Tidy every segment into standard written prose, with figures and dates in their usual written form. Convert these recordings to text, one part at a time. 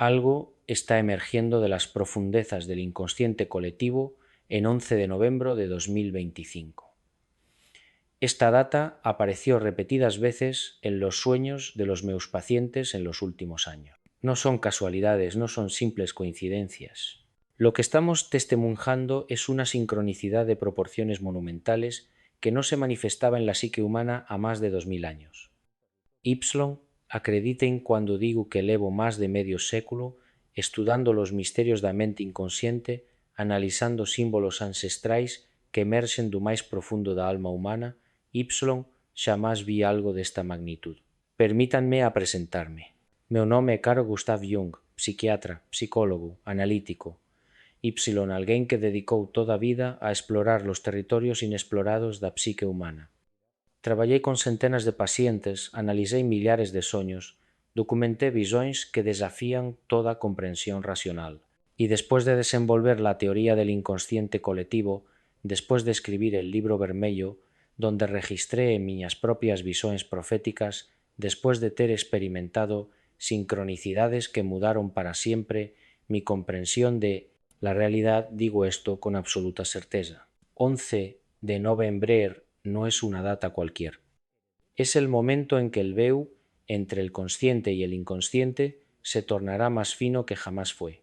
Algo está emergiendo de las profundezas del inconsciente colectivo en 11 de noviembre de 2025. Esta data apareció repetidas veces en los sueños de los meus pacientes en los últimos años. No son casualidades, no son simples coincidencias. Lo que estamos testimoniando es una sincronicidad de proporciones monumentales que no se manifestaba en la psique humana a más de 2000 años. Acrediten cuando digo que levo más de medio século estudando los misterios da mente inconsciente, analizando símbolos ancestrais que emerxen do máis profundo da alma humana, xamás vi algo desta magnitud. Permítanme a presentarme. Meu nome é Carl Gustav Jung, psiquiatra, psicólogo, analítico. Alguén que dedicou toda a vida a explorar los territorios inexplorados da psique humana. Traballei con centenas de pacientes, analisei millares de soños, documenté visões que desafían toda comprensión racional. Y después de desenvolver la teoría del inconsciente colectivo, después de escribir el libro vermello, donde registré miñas propias visões proféticas, después de ter experimentado sincronicidades que mudaron para siempre mi comprensión de la realidad, digo esto con absoluta certeza. 11 de noviembre no es una data cualquier. Es el momento en que el veu entre el consciente y el inconsciente se tornará más fino que jamás fue.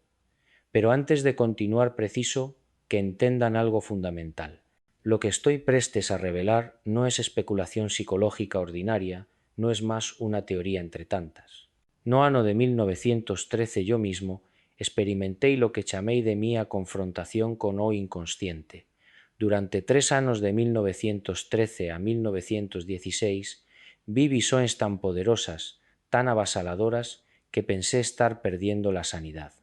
Pero antes de continuar preciso que entendan algo fundamental. Lo que estoy prestes a revelar no es especulación psicológica ordinaria, no es más una teoría entre tantas. No ano de 1913 yo mismo experimenté lo que chamei de mía confrontación con o inconsciente. Durante 3 anos de 1913 a 1916 vi visões tan poderosas, tan avasaladoras, que pensé estar perdiendo la sanidad.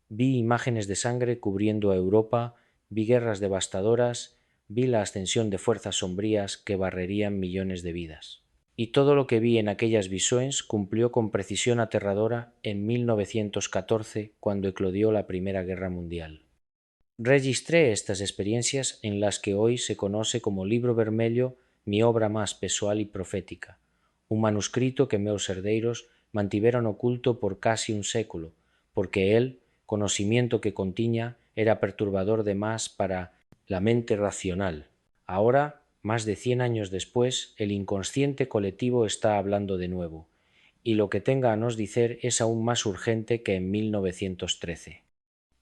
Vi imágenes de sangre cubriendo a Europa, vi guerras devastadoras, vi la ascensión de fuerzas sombrías que barrerían millones de vidas. Y todo lo que vi en aquellas visões cumplió con precisión aterradora en 1914, cuando eclodió la Primera Guerra Mundial. Registré estas experiencias en las que hoy se conoce como Libro Vermelho, mi obra más pessoal y profética, un manuscrito que meus herdeiros mantiveron oculto por casi un século, porque el conocimiento que contiña era perturbador de más para la mente racional. Ahora, más de 100 años después, el inconsciente colectivo está hablando de nuevo, y lo que tenga a nos dicer es aún más urgente que en 1913.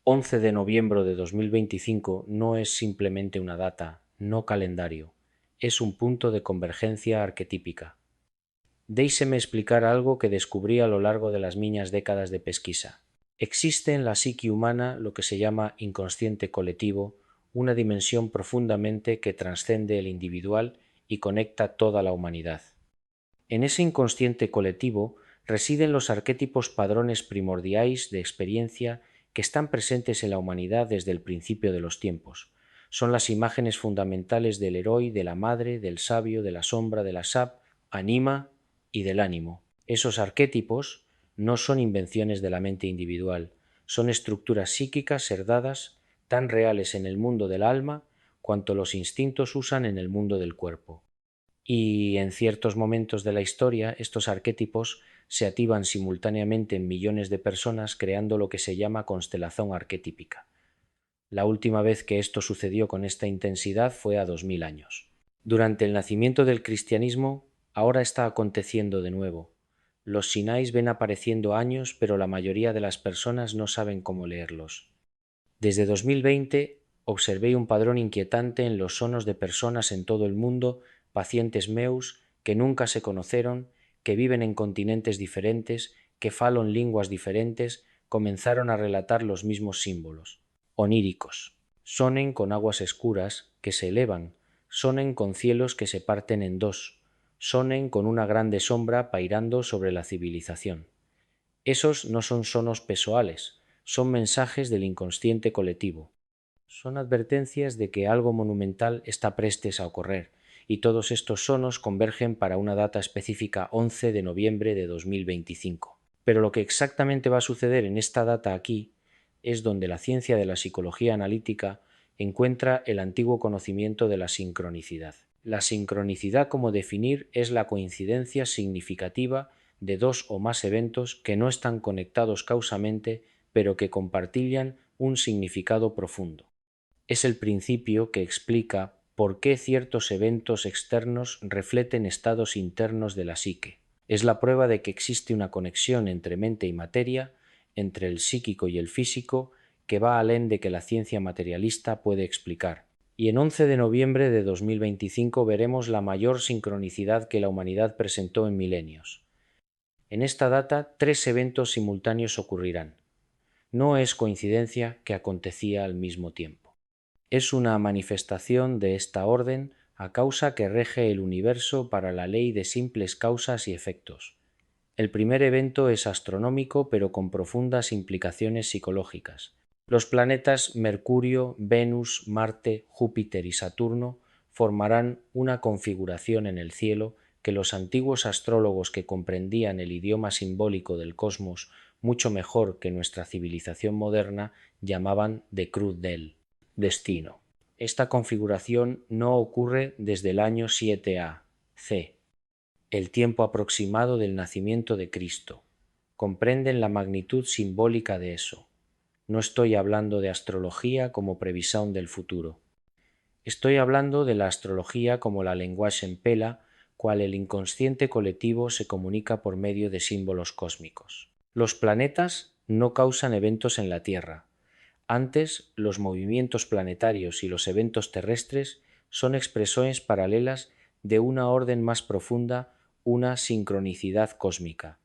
11 de noviembre de 2025 no es simplemente una data, no calendario, es un punto de convergencia arquetípica. Déixeme explicar algo que descubrí a lo largo de las miñas décadas de pesquisa. Existe en la psique humana lo que se llama inconsciente colectivo, una dimensión profundamente que trascende el individual y conecta toda la humanidad. En ese inconsciente colectivo residen los arquetipos padrones primordiais de experiencia que están presentes en la humanidad desde el principio de los tiempos. Son las imágenes fundamentales del héroe, de la madre, del sabio, de la sombra, de la sap, anima y del ánimo. Esos arquetipos no son invenciones de la mente individual, son estructuras psíquicas heredadas tan reales en el mundo del alma cuanto los instintos usan en el mundo del cuerpo. Y en ciertos momentos de la historia estos arquetipos se activan simultáneamente en millones de personas creando lo que se llama constelación arquetípica. La última vez que esto sucedió con esta intensidad fue a 2000 años. Durante el nacimiento del cristianismo, ahora está aconteciendo de nuevo. Los sinais ven apareciendo años, pero la mayoría de las personas no saben cómo leerlos. Desde 2020 observé un padrón inquietante en los sonos de personas en todo el mundo, pacientes meus que nunca se conoceron, que viven en continentes diferentes, que falan linguas diferentes, comenzaron a relatar los mismos símbolos, oníricos. Sonen con aguas escuras que se elevan, sonen con cielos que se parten en dos, sonen con una grande sombra pairando sobre la civilización. Esos no son sonos pessoales, son mensajes del inconsciente colectivo. Son advertencias de que algo monumental está prestes a ocurrir, y todos estos sonos convergen para una data específica 11 de noviembre de 2025. Pero lo que exactamente va a suceder en esta data aquí es donde la ciencia de la psicología analítica encuentra el antiguo conocimiento de la sincronicidad. La sincronicidad, como definir, es la coincidencia significativa de dos o más eventos que no están conectados causamente, pero que compartillan un significado profundo. Es el principio que explica por qué ciertos eventos externos reflejen estados internos de la psique. Es la prueba de que existe una conexión entre mente y materia, entre el psíquico y el físico, que va alén de que la ciencia materialista puede explicar. Y en 11 de noviembre de 2025 veremos la mayor sincronicidad que la humanidad presentó en milenios. En esta data, 3 eventos simultáneos ocurrirán. No es coincidencia que acontecía al mismo tiempo. Es una manifestación de esta orden a causa que rege el universo para la ley de simples causas y efectos. El primer evento es astronómico, pero con profundas implicaciones psicológicas. Los planetas Mercurio, Venus, Marte, Júpiter y Saturno formarán una configuración en el cielo que los antiguos astrólogos, que comprendían el idioma simbólico del cosmos mucho mejor que nuestra civilización moderna, llamaban de Cruz del destino. Esta configuración no ocurre desde el año 7A, C, el tiempo aproximado del nacimiento de Cristo. Comprenden la magnitud simbólica de eso. No estoy hablando de astrología como previsión del futuro. Estoy hablando de la astrología como la lenguaje en pela, cual el inconsciente colectivo se comunica por medio de símbolos cósmicos. Los planetas no causan eventos en la Tierra. Antes, los movimientos planetarios y los eventos terrestres son expresiones paralelas de una orden más profunda, una sincronicidad cósmica.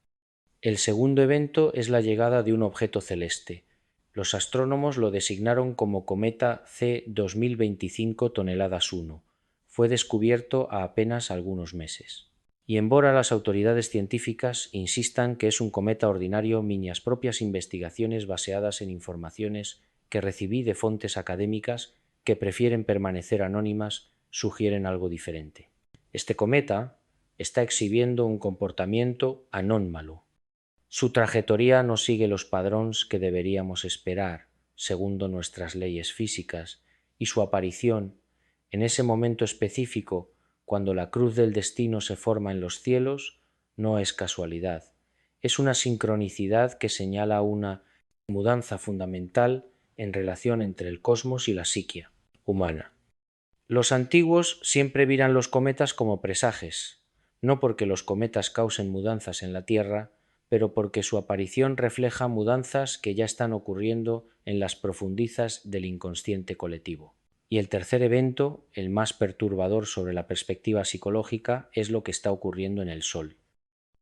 El segundo evento es la llegada de un objeto celeste. Los astrónomos lo designaron como cometa C 2025 toneladas 1. Fue descubierto a apenas algunos meses. Y embora las autoridades científicas insistan que es un cometa ordinario, miñas propias investigaciones basadas en informaciones que recibí de fuentes académicas que prefieren permanecer anónimas sugieren algo diferente. Este cometa está exhibiendo un comportamiento anómalo. Su trayectoria no sigue los padrones que deberíamos esperar, según nuestras leyes físicas, y su aparición, en ese momento específico, cuando la cruz del destino se forma en los cielos, no es casualidad. Es una sincronicidad que señala una mudanza fundamental en relación entre el cosmos y la psiquia humana. Los antiguos siempre miran los cometas como presages, no porque los cometas causen mudanzas en la Tierra, pero porque su aparición refleja mudanzas que ya están ocurriendo en las profundizas del inconsciente colectivo. Y el tercer evento, el más perturbador sobre la perspectiva psicológica, es lo que está ocurriendo en el Sol.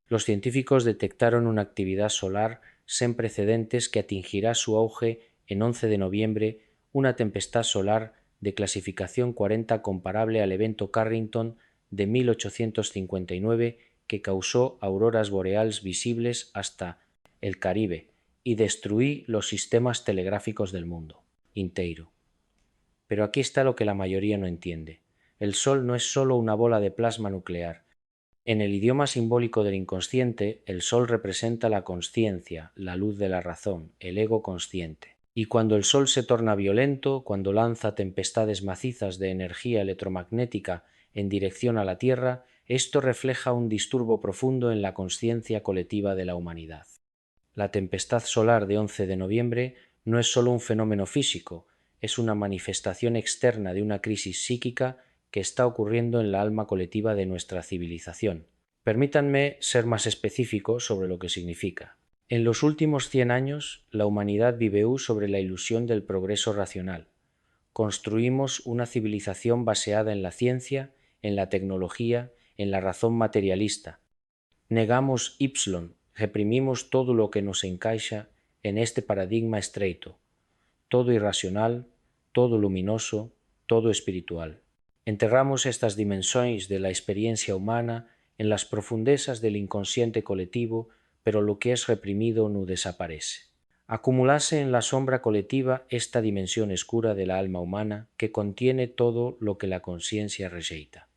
Los científicos detectaron una actividad solar sin precedentes que atingirá su auge en 11 de noviembre, una tempestad solar de clasificación 40 comparable al evento Carrington de 1859 que causó auroras boreales visibles hasta el Caribe y destruí los sistemas telegráficos del mundo inteiro. Pero aquí está lo que la mayoría no entiende. El Sol no es solo una bola de plasma nuclear. En el idioma simbólico del inconsciente, el Sol representa la consciencia, la luz de la razón, el ego consciente. Y cuando el Sol se torna violento, cuando lanza tempestades macizas de energía electromagnética en dirección a la Tierra, esto refleja un disturbo profundo en la consciencia colectiva de la humanidad. La tempestad solar de 11 de noviembre no es solo un fenómeno físico, es una manifestación externa de una crisis psíquica que está ocurriendo en la alma colectiva de nuestra civilización. Permítanme ser más específico sobre lo que significa. En los últimos 100 años, la humanidad vivió sobre la ilusión del progreso racional. Construimos una civilización baseada en la ciencia, en la tecnología, en la razón materialista. Negamos Ipsilon, reprimimos todo lo que nos encaixa en este paradigma estreito, todo irracional, todo luminoso, todo espiritual. Enterramos estas dimensiones de la experiencia humana en las profundezas del inconsciente colectivo, pero lo que es reprimido no desaparece. Acumulase en la sombra colectiva esta dimensión oscura de la alma humana que contiene todo lo que la conciencia rejeita.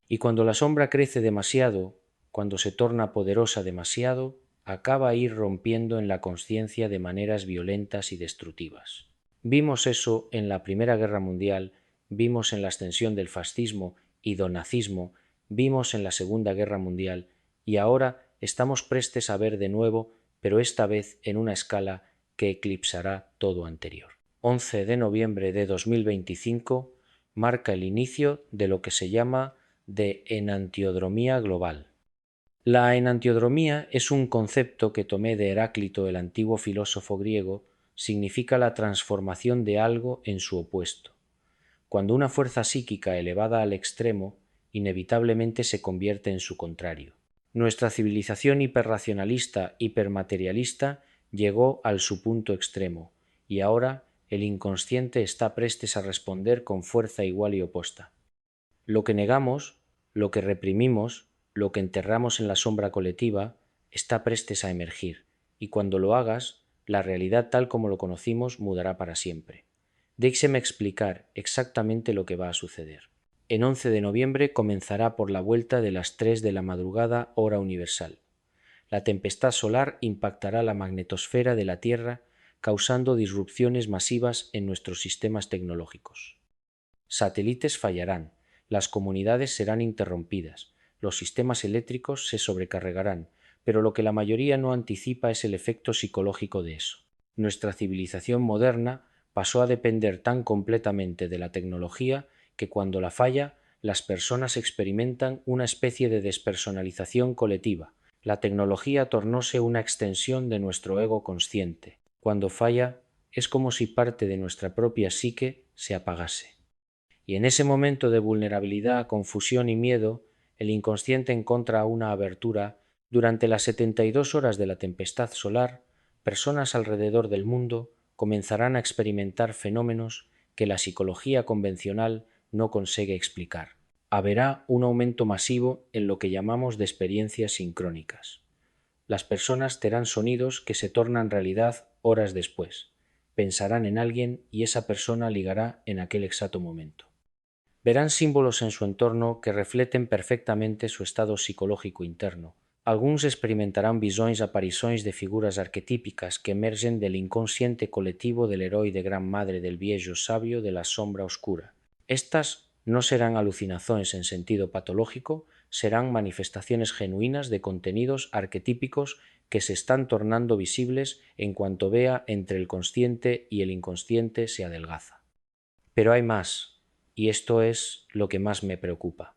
Y cuando la sombra crece demasiado, cuando se torna poderosa demasiado, acaba ir rompiendo en la conciencia de maneras violentas y destructivas. Vimos eso en la Primera Guerra Mundial, vimos en la extensión del fascismo y del nazismo, vimos en la Segunda Guerra Mundial y ahora estamos prestes a ver de nuevo, pero esta vez en una escala que eclipsará todo anterior. 11 de noviembre de 2025 marca el inicio de lo que se llama de enantiodromía global. La enantiodromía es un concepto que tomé de Heráclito, el antiguo filósofo griego. Significa la transformación de algo en su opuesto. Cuando una fuerza psíquica elevada al extremo inevitablemente se convierte en su contrario. Nuestra civilización hiperracionalista, hipermaterialista, llegó al su punto extremo, y ahora el inconsciente está prestes a responder con fuerza igual y opuesta. Lo que negamos, lo que reprimimos, lo que enterramos en la sombra colectiva, está prestes a emergir, y cuando lo hagas, la realidad tal como lo conocimos mudará para siempre. Déixeme explicar exactamente lo que va a suceder. En 11 de noviembre comenzará por la vuelta de las 3 de la madrugada hora universal. La tempestad solar impactará la magnetosfera de la Tierra, causando disrupciones masivas en nuestros sistemas tecnológicos. Satélites fallarán, las comunidades serán interrumpidas, los sistemas eléctricos se sobrecargarán, pero lo que la mayoría no anticipa es el efecto psicológico de eso. Nuestra civilización moderna pasó a depender tan completamente de la tecnología que cuando la falla, las personas experimentan una especie de despersonalización colectiva. La tecnología tornóse una extensión de nuestro ego consciente. Cuando falla, es como si parte de nuestra propia psique se apagase. Y en ese momento de vulnerabilidad, confusión y miedo, el inconsciente encuentra una abertura. Durante las 72 horas de la tempestad solar, personas alrededor del mundo comenzarán a experimentar fenómenos que la psicología convencional no consigue explicar. Habrá un aumento masivo en lo que llamamos de experiencias sincrónicas. Las personas tendrán sonidos que se tornan realidad horas después. Pensarán en alguien y esa persona ligará en aquel exacto momento. Verán símbolos en su entorno que refleten perfectamente su estado psicológico interno. Algunos experimentarán visiones, apariciones de figuras arquetípicas que emergen del inconsciente colectivo del héroe de gran madre del viejo sabio de la sombra oscura. Estas no serán alucinaciones en sentido patológico, serán manifestaciones genuinas de contenidos arquetípicos que se están tornando visibles en cuanto vea entre el consciente y el inconsciente se adelgaza. Pero hay más. Y esto es lo que más me preocupa.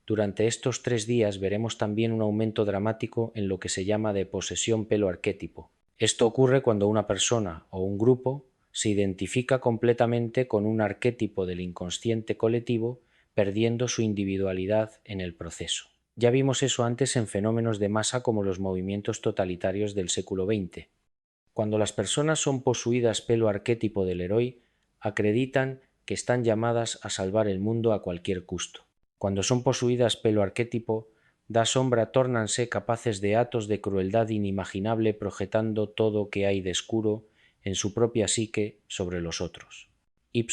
Durante estos 3 días veremos también un aumento dramático en lo que se llama de posesión pelo arquétipo. Esto ocurre cuando una persona o un grupo se identifica completamente con un arquetipo del inconsciente colectivo, perdiendo su individualidad en el proceso. Ya vimos eso antes en fenómenos de masa como los movimientos totalitarios del siglo XX. Cuando las personas son poseídas pelo arquetipo del héroe, acreditan que están llamadas a salvar el mundo a cualquier costo. Cuando son poseídas pelo arquetipo, da sombra tórnanse capaces de actos de crueldad inimaginable projetando todo que hay de oscuro en su propia psique sobre los otros. Y,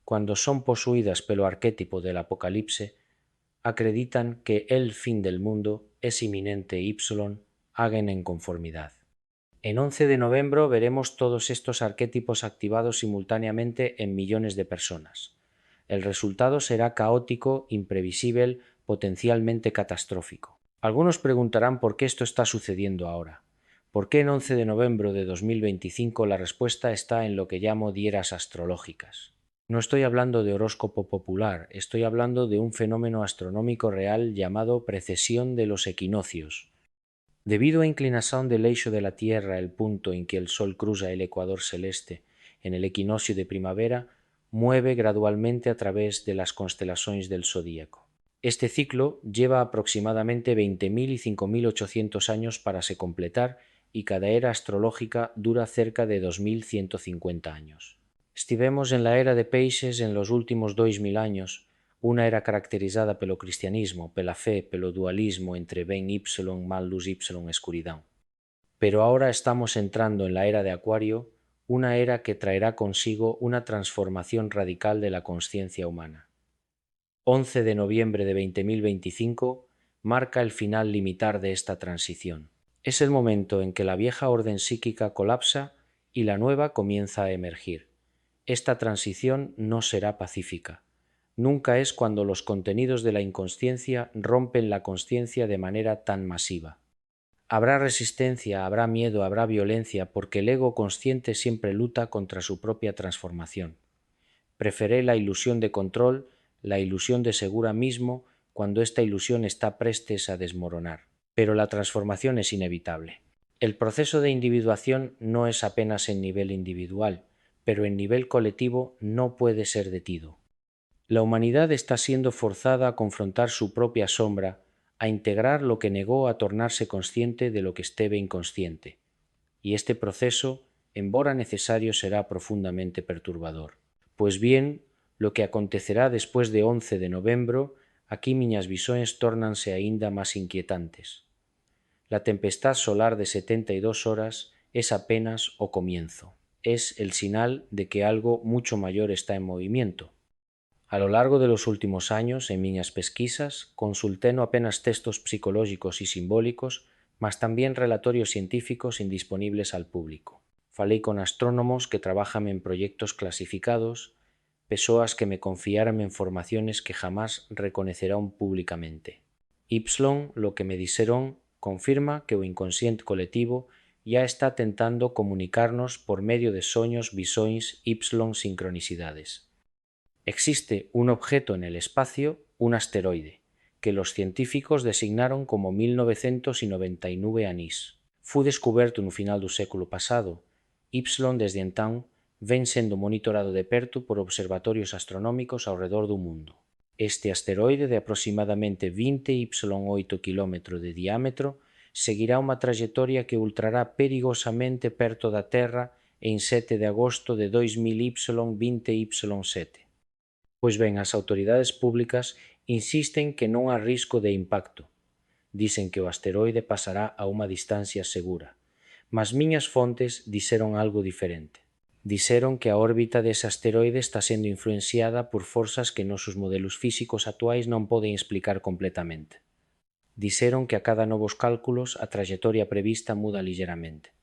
cuando son poseídas pelo arquetipo del apocalipse, acreditan que el fin del mundo es inminente y hagan en conformidad. En 11 de noviembre veremos todos estos arquetipos activados simultáneamente en millones de personas. El resultado será caótico, imprevisible, potencialmente catastrófico. Algunos preguntarán por qué esto está sucediendo ahora. ¿Por qué en 11 de noviembre de 2025 la respuesta está en lo que llamo dieras astrológicas? No estoy hablando de horóscopo popular, estoy hablando de un fenómeno astronómico real llamado precesión de los equinoccios. Debido a inclinación del eixo de la Tierra, el punto en que el Sol cruza el ecuador celeste en el equinoccio de primavera, mueve gradualmente a través de las constelaciones del zodíaco. Este ciclo lleva aproximadamente 20.000 y 5.800 años para se completar y cada era astrológica dura cerca de 2.150 años. Estivemos en la era de Peixes en los últimos 2.000 años, una era caracterizada pelo cristianismo, pela fe, pelo dualismo entre ben y, mal luz y, escuridão. Pero ahora estamos entrando en la era de Acuario, una era que traerá consigo una transformación radical de la conciencia humana. 11 de noviembre de 2025 marca el final limitar de esta transición. Es el momento en que la vieja orden psíquica colapsa y la nueva comienza a emergir. Esta transición no será pacífica. Nunca es cuando los contenidos de la inconsciencia rompen la consciencia de manera tan masiva. Habrá resistencia, habrá miedo, habrá violencia, porque el ego consciente siempre lucha contra su propia transformación. Prefiere la ilusión de control, la ilusión de segura mismo, cuando esta ilusión está prestes a desmoronar. Pero la transformación es inevitable. El proceso de individuación no es apenas en nivel individual, pero en nivel colectivo no puede ser detido. La humanidad está siendo forzada a confrontar su propia sombra, a integrar lo que negó, a tornarse consciente de lo que esteve inconsciente. Y este proceso, embora necesario, será profundamente perturbador. Pues bien, lo que acontecerá después de 11 de novembro, aquí miñas visións tórnanse aínda máis inquietantes. La tempestad solar de 72 horas es apenas o comienzo. Es el sinal de que algo mucho mayor está en movimiento. A lo largo de los últimos años, en miñas pesquisas, consulté no apenas textos psicológicos y simbólicos, mas también relatorios científicos indisponibles al público. Falei con astrónomos que trabajan en proyectos clasificados, persoas que me confiaran informaciones que jamás reconocerán públicamente. Y lo que me dixeron confirma que o inconsciente colectivo ya está tentando comunicarnos por medio de soños, visóns, sincronicidades. Existe un objeto en el espacio, un asteroide, que los científicos designaron como 1999 Anís. Fue descuberto no final do século pasado. Desde entón ven sendo monitorado de perto por observatorios astronómicos ao redor do mundo. Este asteroide de aproximadamente 20 8 km de diámetro seguirá unha trayectoria que ultrará perigosamente perto da Terra en 7 de agosto de 2000 20y7. Pois ben, as autoridades públicas insisten que non há risco de impacto. Dicen que o asteroide pasará a unha distancia segura. Mas miñas fontes dixeron algo diferente. Dixeron que a órbita dese asteroide está sendo influenciada por forzas que nosos modelos físicos actuais non poden explicar completamente. Dixeron que a cada novos cálculos a trayectoria prevista muda ligeramente.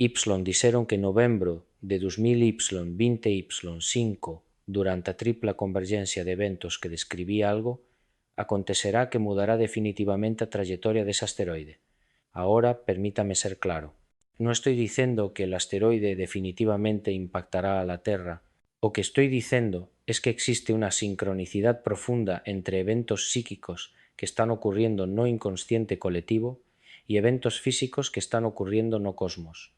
Dixeron que en novembro de 2000 20y5, durante a tripla convergencia de eventos que describí algo, acontecerá que mudará definitivamente a trayectoria dese asteroide. Ahora, permítame ser claro. No estoy diciendo que el asteroide definitivamente impactará a la Terra. O que estoy diciendo es que existe una sincronicidad profunda entre eventos psíquicos que están ocurriendo no inconsciente colectivo y eventos físicos que están ocurriendo no cosmos.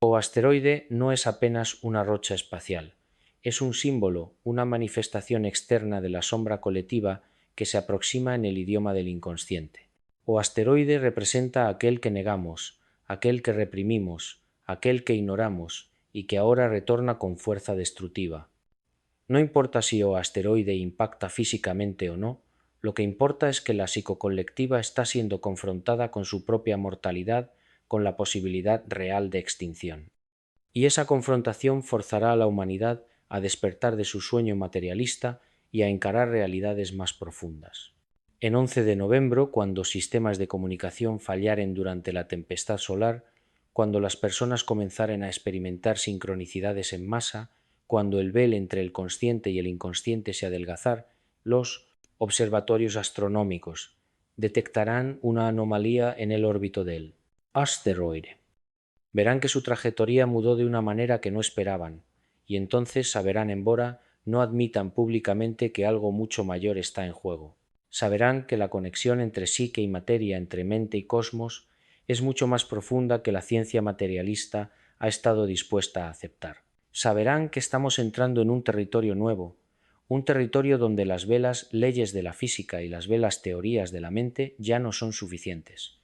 O asteroide no es apenas una rocha espacial, es un símbolo, una manifestación externa de la sombra colectiva que se aproxima en el idioma del inconsciente. O asteroide representa a aquel que negamos, aquel que reprimimos, aquel que ignoramos y que ahora retorna con fuerza destructiva. No importa si o asteroide impacta físicamente o no, lo que importa es que la psicocolectiva está siendo confrontada con su propia mortalidad, con la posibilidad real de extinción. Y esa confrontación forzará a la humanidad a despertar de su sueño materialista y a encarar realidades más profundas. En 11 de noviembre, cuando sistemas de comunicación fallaren durante la tempestad solar, cuando las personas comenzaren a experimentar sincronicidades en masa, cuando el velo entre el consciente y el inconsciente se adelgazar, los observatorios astronómicos detectarán una anomalía en el órbito del asteroide. Verán que su trayectoria mudó de una manera que no esperaban, y entonces saberán, embora no admitan públicamente, que algo mucho mayor está en juego. Saberán que la conexión entre psique y materia, entre mente y cosmos, es mucho más profunda que la ciencia materialista ha estado dispuesta a aceptar. Saberán que estamos entrando en un territorio nuevo, un territorio donde las velas leyes de la física y las velas teorías de la mente ya no son suficientes.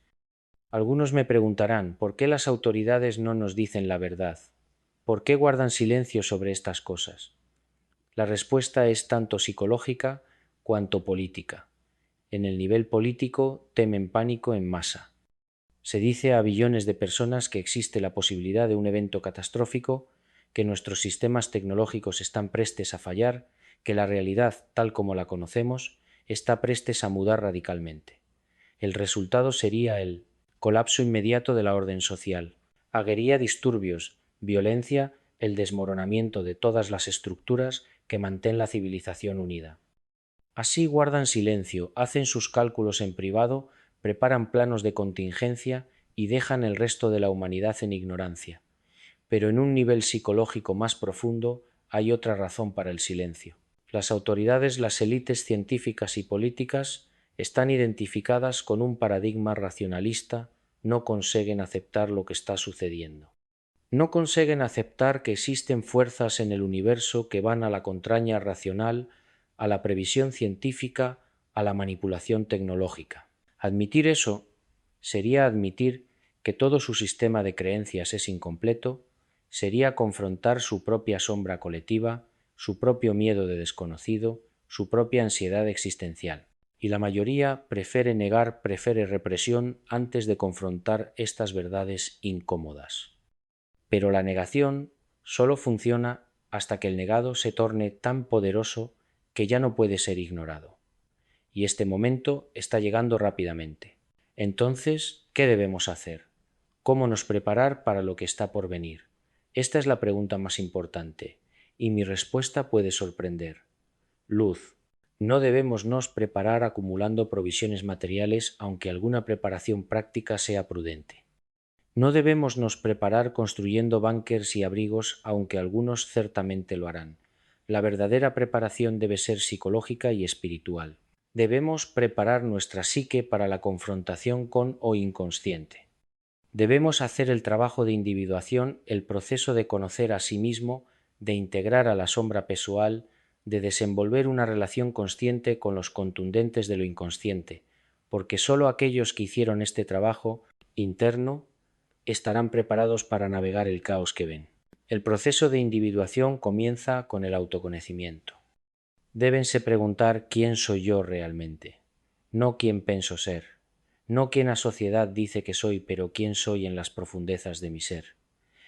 Algunos me preguntarán, ¿por qué las autoridades no nos dicen la verdad? ¿Por qué guardan silencio sobre estas cosas? La respuesta es tanto psicológica cuanto política. En el nivel político temen pánico en masa. Se dice a billones de personas que existe la posibilidad de un evento catastrófico, que nuestros sistemas tecnológicos están prestes a fallar, que la realidad, tal como la conocemos, está prestes a mudar radicalmente. El resultado sería el colapso inmediato de la orden social, habería disturbios, violencia, el desmoronamiento de todas las estructuras que mantén la civilización unida. Así guardan silencio, hacen sus cálculos en privado, preparan planos de contingencia y dejan el resto de la humanidad en ignorancia. Pero en un nivel psicológico más profundo hay otra razón para el silencio. Las autoridades, las élites científicas y políticas están identificadas con un paradigma racionalista, no consiguen aceptar lo que está sucediendo. No consiguen aceptar que existen fuerzas en el universo que van a la contraña racional, a la previsión científica, a la manipulación tecnológica. Admitir eso sería admitir que todo su sistema de creencias es incompleto, sería confrontar su propia sombra colectiva, su propio miedo de desconocido, su propia ansiedad existencial. Y la mayoría prefiere negar, prefiere represión antes de confrontar estas verdades incómodas. Pero la negación solo funciona hasta que el negado se torne tan poderoso que ya no puede ser ignorado. Y este momento está llegando rápidamente. Entonces, ¿qué debemos hacer? ¿Cómo nos preparar para lo que está por venir? Esta es la pregunta más importante, y mi respuesta puede sorprender. Luz. No debemos nos preparar acumulando provisiones materiales, aunque alguna preparación práctica sea prudente. No debemos nos preparar construyendo búnkers y abrigos, aunque algunos ciertamente lo harán. La verdadera preparación debe ser psicológica y espiritual. Debemos preparar nuestra psique para la confrontación con o inconsciente. Debemos hacer el trabajo de individuación, el proceso de conocer a sí mismo, de integrar a la sombra pessoal, de desenvolver una relación consciente con los contundentes de lo inconsciente, porque sólo aquellos que hicieron este trabajo interno estarán preparados para navegar el caos que ven. El proceso de individuación comienza con el autoconocimiento. Débense preguntar quién soy yo realmente, no quién pienso ser, no quién la sociedad dice que soy, pero quién soy en las profundezas de mi ser.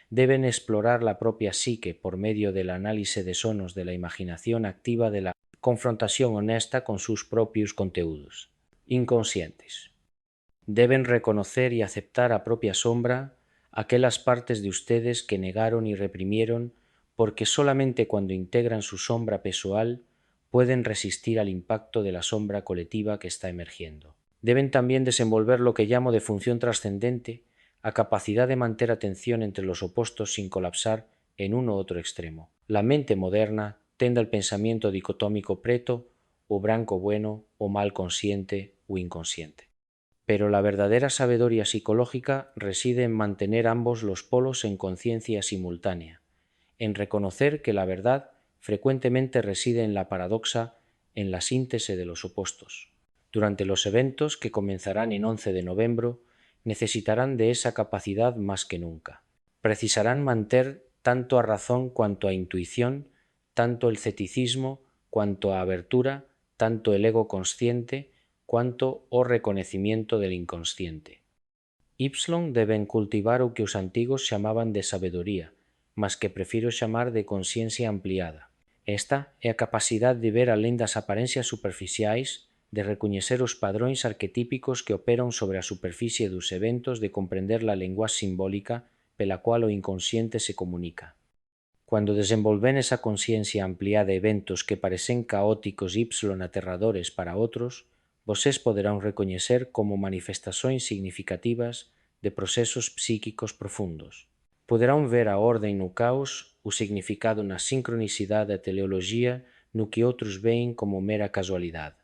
Deben explorar la propia psique por medio del análisis de sonos de la imaginación activa, de la confrontación honesta con sus propios conteúdos inconscientes. Deben reconocer y aceptar a propia sombra aquellas partes de ustedes que negaron y reprimieron, porque solamente cuando integran su sombra pessoal pueden resistir al impacto de la sombra colectiva que está emergiendo. Deben también desenvolver lo que llamo de función trascendente, a capacidad de mantener atención entre los opuestos sin colapsar en uno u otro extremo. La mente moderna tende al pensamiento dicotómico preto o branco bueno o mal consciente o inconsciente. Pero la verdadera sabiduría psicológica reside en mantener ambos los polos en conciencia simultánea, en reconocer que la verdad frecuentemente reside en la paradoxa, en la síntesis de los opuestos. Durante los eventos que comenzarán en 11 de noviembre, necesitarán de esa capacidad más que nunca. Precisarán mantener tanto a razón cuanto a intuición, tanto el ceticismo cuanto a abertura, tanto el ego consciente, cuanto o reconocimiento del inconsciente. Y deben cultivar o que os antigos chamaban de sabedoría, mas que prefiro chamar de conciencia ampliada. Esta é a capacidad de ver alén das aparencias superficiais, de recoñecer os padróns arquetípicos que operan sobre a superficie dos eventos, de comprender la lengua simbólica pela cual o inconsciente se comunica. Cuando desenvolven esa conciencia ampliada de eventos que parecen caóticos y aterradores para otros, voses poderán recoñecer como manifestações significativas de procesos psíquicos profundos. Poderán ver a orden no caos, o significado na sincronicidade da teleoloxía no que outros ven como mera casualidade.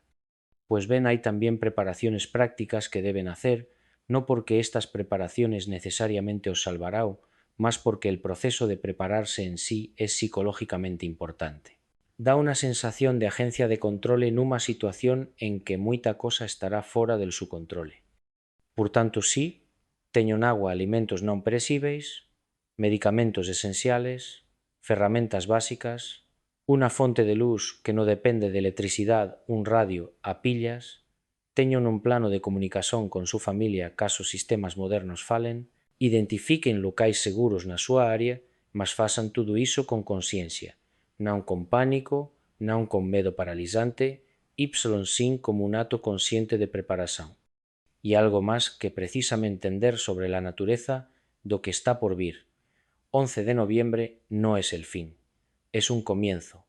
Pues ven, hay también preparaciones prácticas que deben hacer, no porque estas preparaciones necesariamente os salvarán, más porque el proceso de prepararse en sí es psicológicamente importante. Da una sensación de agencia de control en una situación en que muita cosa estará fora del su controle. Por tanto, sí, teñon agua, alimentos non perecíveis, medicamentos esenciales, ferramentas básicas, una fonte de luz que no depende de electricidad, un radio a pillas, teñon un plano de comunicación con su familia caso sistemas modernos falen, identifiquen locais seguros na súa área, mas façan todo iso con consciencia, non con pánico, non con medo paralizante, sin como un acto consciente de preparación. Y algo más que precisamente entender sobre la naturaleza do que está por vir. 11 de noviembre no es el fin, es un comienzo,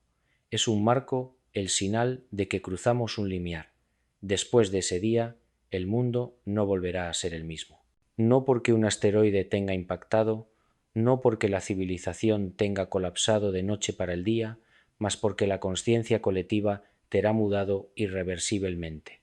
es un marco, el señal de que cruzamos un limiar. Después de ese día, el mundo no volverá a ser el mismo. no porque un asteroide tenga impactado, no porque la civilización tenga colapsado de noche para el día, mas porque la consciencia colectiva terá mudado irreversiblemente.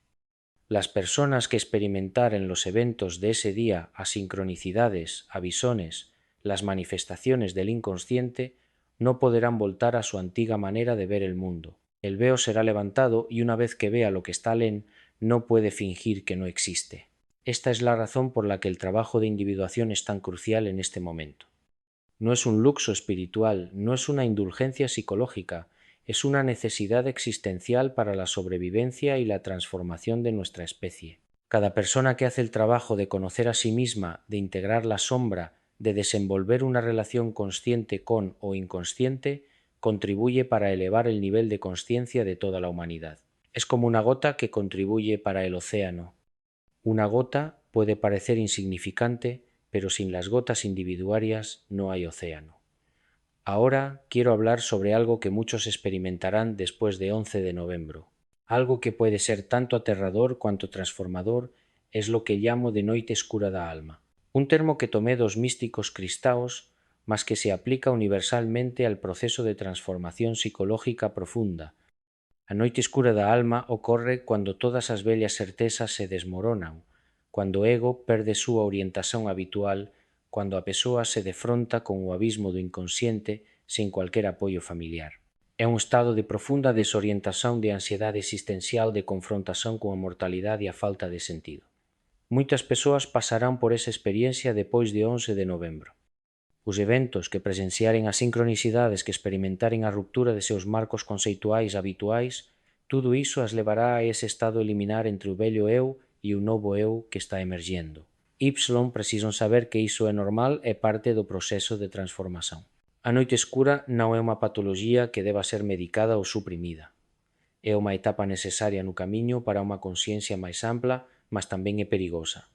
Las personas que experimentaren los eventos de ese día a sincronicidades, a visones, las manifestaciones del inconsciente, no podrán voltar a su antigua manera de ver el mundo. El veo será levantado y una vez que vea lo que está alén, no puede fingir que no existe. Esta es la razón por la que el trabajo de individuación es tan crucial en este momento. No es un luxo espiritual, no es una indulgencia psicológica, es una necesidad existencial para la sobrevivencia y la transformación de nuestra especie. Cada persona que hace el trabajo de conocer a sí misma, de integrar la sombra, de desenvolver una relación consciente con o inconsciente, contribuye para elevar el nivel de consciencia de toda la humanidad. Es como una gota que contribuye para el océano. Una gota puede parecer insignificante, pero sin las gotas individuarias no hay océano. Ahora quiero hablar sobre algo que muchos experimentarán después de 11 de noviembre. Algo que puede ser tanto aterrador cuanto transformador es lo que llamo de noite escura da alma. Un termo que tomé dos místicos cristaos, mas que se aplica universalmente al proceso de transformación psicológica profunda. A noite escura da alma ocorre cuando todas as vellas certezas se desmoronan, cuando o ego perde súa orientación habitual, cuando a persoa se defronta con o abismo do inconsciente sen cualquer apoio familiar. É un estado de profunda desorientación, de ansiedade existencial, de confrontación coa mortalidade e a falta de sentido. Moitas persoas pasarán por esa experiencia depois de 11 de novembro. Os eventos que presenciaren as sincronicidades, que experimentaren a ruptura de seus marcos conceituais habituais, tudo iso as levará a ese estado eliminar entre o vello eu e o novo eu que está emergiendo. Y precisan saber que iso é normal e parte do proceso de transformación. A noite escura non é unha patoloxía que deba ser medicada ou suprimida. É unha etapa necesaria no camiño para unha consciencia máis ampla, mas tamén é perigosa.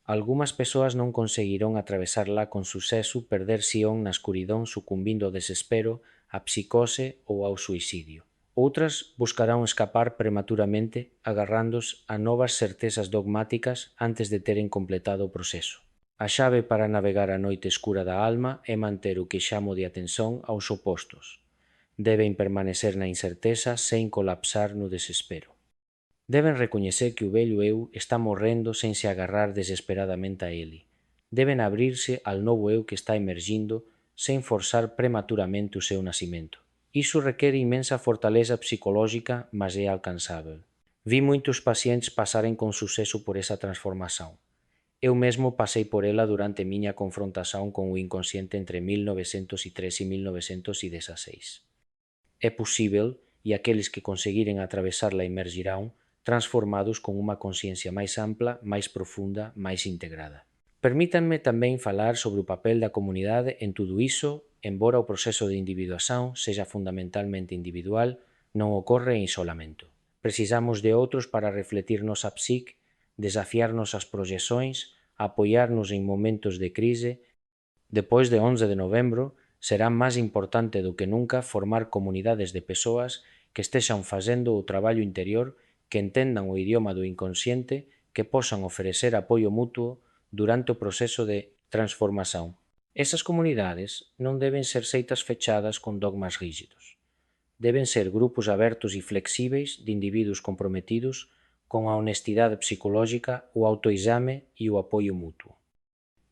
Algunhas persoas non conseguirán atravesarla con suceso, perder sion na escuridón sucumbindo ao desespero, á psicose ou ao suicidio. Outras buscarán escapar prematuramente agarrándose a novas certezas dogmáticas antes de teren completado o proceso. A chave para navegar a noite escura da alma é manter o que chamo de atención aos opostos. Deben permanecer na incerteza sen colapsar no desespero. Deben recoñecer que o vello eu está morrendo sen se agarrar desesperadamente a ele. Deben abrirse al novo eu que está emergindo sen forzar prematuramente o seu nacimento. Iso requere inmensa fortaleza psicológica, mas é alcanzável. Vi moitos pacientes pasaren con suceso por esa transformación. Eu mesmo pasei por ela durante miña confrontación con o inconsciente entre 1903 e 1916. É posível, e aqueles que conseguiren atravesarla emergirán, transformados con unha consciencia máis ampla, máis profunda, máis integrada. Permítanme tamén falar sobre o papel da comunidade en tudo iso, embora o proceso de individuación sexa fundamentalmente individual, non ocorre en isolamento. Precisamos de outros para refletirnos a psique, desafiarnos as proxeccións, apoiarnos en momentos de crise. Depois de 11 de novembro, será máis importante do que nunca formar comunidades de persoas que estexan facendo o traballo interior, que entendan o idioma do inconsciente, que posan ofrecer apoio mutuo durante o proceso de transformación. Esas comunidades non deben ser seitas fechadas con dogmas rígidos. Deben ser grupos abertos e flexíveis de individuos comprometidos con a honestidade psicológica, o autoexame e o apoio mutuo.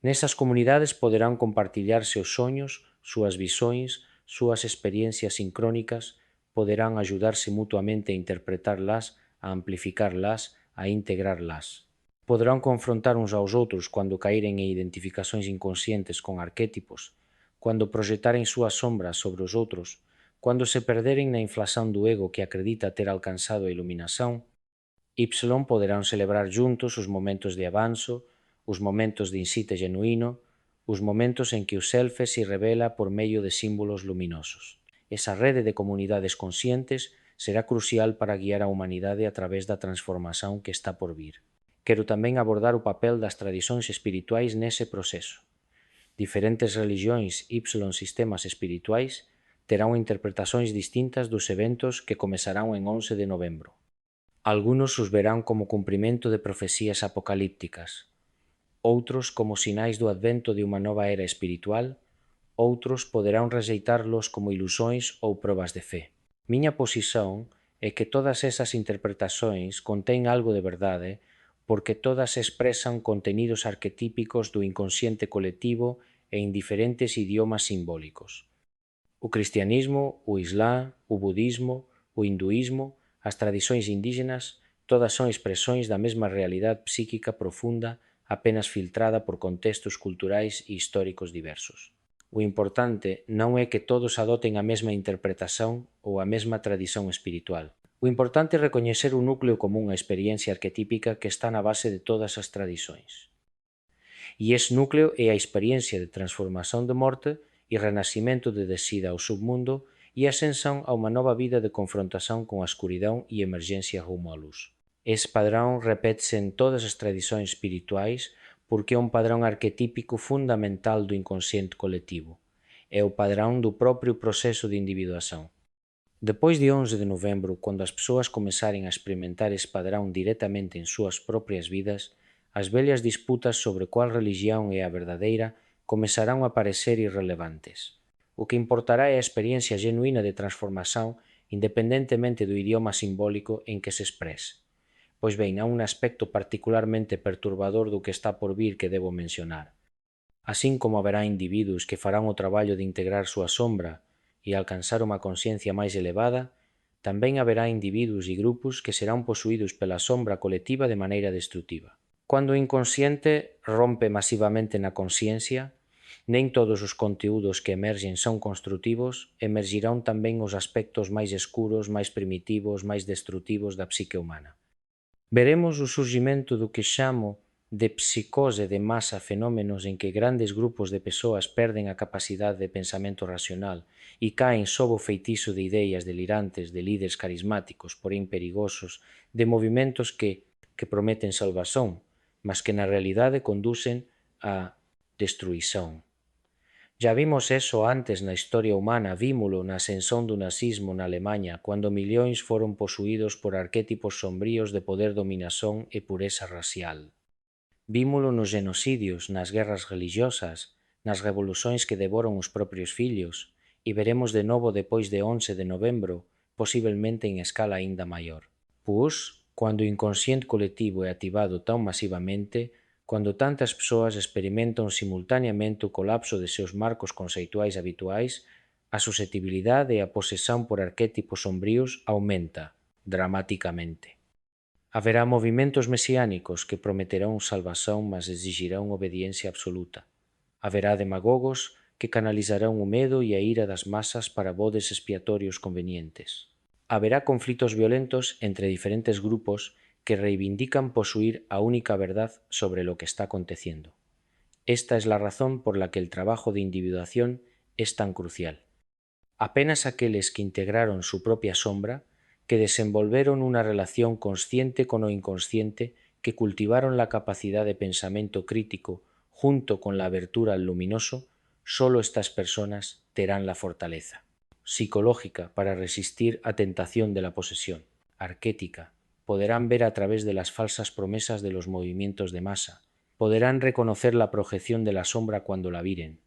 Nesas comunidades poderán compartillarse os soños, súas visões, súas experiencias sincrónicas, poderán ayudarse mutuamente a interpretarlas, a amplificarlas, a integrarlas. Poderán confrontar uns aos outros cando caíren en identificacións inconscientes con arquétipos, cando proxetaren súas sombras sobre os outros, cando se perderen na inflación do ego que acredita ter alcanzado a iluminación. Poderán celebrar juntos os momentos de avanzo, os momentos de incite genuíno, os momentos en que o selfe se revela por medio de símbolos luminosos. Esa rede de comunidades conscientes será crucial para guiar a humanidade a través da transformación que está por vir. Quero tamén abordar o papel das tradicións espirituais nese proceso. Diferentes religións y sistemas espirituais terán interpretacións distintas dos eventos que comezarán en 11 de novembro. Algunos os verán como cumprimento de profecías apocalípticas. outros como sinais do advento de unha nova era espiritual, outros poderán rexeitalos como ilusóns ou probas de fe. Miña posición é que todas esas interpretacións contén algo de verdade porque todas expresan contenidos arquetípicos do inconsciente colectivo e en diferentes idiomas simbólicos. O cristianismo, o islán, o budismo, o hinduísmo, as tradicións indígenas, todas son expresións da mesma realidade psíquica profunda apenas filtrada por contextos culturais e históricos diversos. O importante non é que todos adoten a mesma interpretación ou a mesma tradición espiritual. O importante é recoñecer un núcleo común a experiencia arquetípica que está na base de todas as tradicións. E ese núcleo é a experiencia de transformación de morte e renacimento de descida ao submundo e ascensón a unha nova vida de confrontación con a escuridão e emergencia rumo á luz. Ese padrón repétese en todas as tradicións espirituais porque é un padrón arquetípico fundamental do inconsciente colectivo. É o padrón do propio proceso de individuación. Depois de 11 de novembro, quando as persoas comezaren a experimentar ese padrón directamente en súas propias vidas, as vellas disputas sobre cual religión é a verdadeira comezarán a parecer irrelevantes. O que importará é a experiencia genuína de transformación independentemente do idioma simbólico en que se exprese. Pois ben, há un aspecto particularmente perturbador do que está por vir que debo mencionar. Así como haberá individuos que farán o traballo de integrar súa sombra e alcanzar unha consciencia máis elevada, tamén haberá individuos e grupos que serán posuídos pela sombra colectiva de maneira destructiva. Cando o inconsciente rompe masivamente na consciencia, nen todos os conteúdos que emergen son construtivos, emergirán tamén os aspectos máis escuros, máis primitivos, máis destructivos da psique humana. Veremos o surgimento do que chamo de psicose de masa, fenómenos en que grandes grupos de persoas perden a capacidade de pensamento racional e caen sob o feitizo de ideas delirantes de líderes carismáticos, porén perigosos, de movimentos que prometen salvación, mas que na realidade conducen a destruición. Ya vimos eso antes na historia humana, vímolo na ascensón do nazismo na Alemanha, cando millóns foron posuídos por arquétipos sombríos de poder, dominación e pureza racial. Vímolo nos genocidios, nas guerras religiosas, nas revolucións que devoran os propios fillos, e veremos de novo depois de 11 de novembro, posiblemente en escala aínda maior. Pois, cando o inconsciente colectivo é activado tan masivamente, cando tantas persoas experimentan simultaneamente o colapso de seus marcos conceituais habituais, a susceptibilidade e a posesión por arquétipos sombríos aumenta dramáticamente. Haberá movimentos mesiánicos que prometerán salvación, mas exigirán obediencia absoluta. Haberá demagogos que canalizarán o medo e a ira das masas para bodes expiatorios convenientes. Haberá conflitos violentos entre diferentes grupos que reivindican posuir a única verdad sobre lo que está aconteciendo. Esta es la razón por la que el trabajo de individuación es tan crucial. Apenas aqueles que integraron su propia sombra, que desenvolveron una relación consciente con lo inconsciente, que cultivaron la capacidad de pensamiento crítico junto con la abertura al luminoso, solo estas personas terán la fortaleza psicológica para resistir a tentación de la posesión, arquética, podrán ver a través de las falsas promesas de los movimientos de masa, podrán reconocer la proyección de la sombra cuando la viren,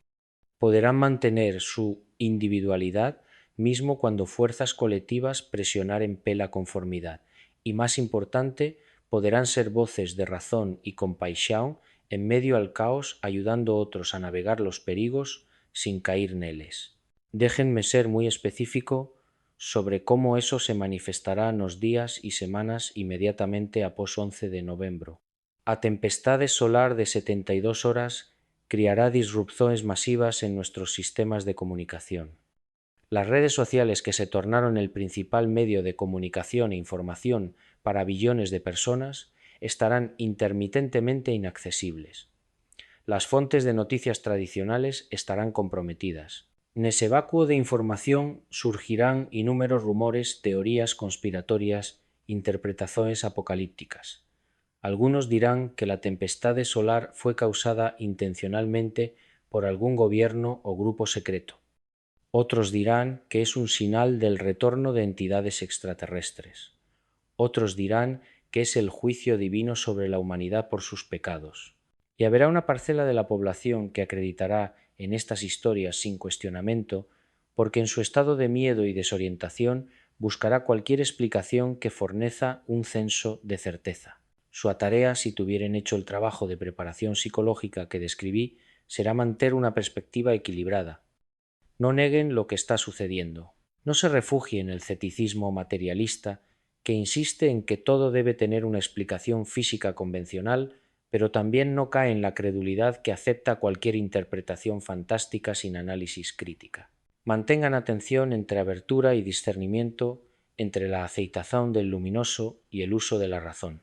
podrán mantener su individualidad mismo cuando fuerzas colectivas presionaren pela conformidad y, más importante, podrán ser voces de razón y compasión en medio al caos, ayudando a otros a navegar los perigos sin caer neles. Déjenme ser muy específico sobre cómo eso se manifestará nos días y semanas inmediatamente após 11 de novembro. A tempestade solar de 72 horas criará disrupciones masivas en nuestros sistemas de comunicación. Las redes sociales, que se tornaron el principal medio de comunicación e información para billones de personas, estarán intermitentemente inaccesibles. Las fuentes de noticias tradicionales estarán comprometidas. Nese vacuo de información surgirán inúmeros rumores, teorías conspiratorias, interpretaciones apocalípticas. Algunos dirán que la tempestade solar fue causada intencionalmente por algún gobierno o grupo secreto. Otros dirán que es un señal del retorno de entidades extraterrestres. Otros dirán que es el juicio divino sobre la humanidad por sus pecados. Y habrá una parcela de la población que acreditará en estas historias sin cuestionamiento, porque en su estado de miedo y desorientación buscará cualquier explicación que forneza un censo de certeza. Su tarea, si tuvieren hecho el trabajo de preparación psicológica que describí, será mantener una perspectiva equilibrada. No neguen lo que está sucediendo. No se refugien en el ceticismo materialista que insiste en que todo debe tener una explicación física convencional, pero también no cae en la credulidad que acepta cualquier interpretación fantástica sin análisis crítica. Mantengan atención entre abertura y discernimiento, entre la aceitazón del luminoso y el uso de la razón.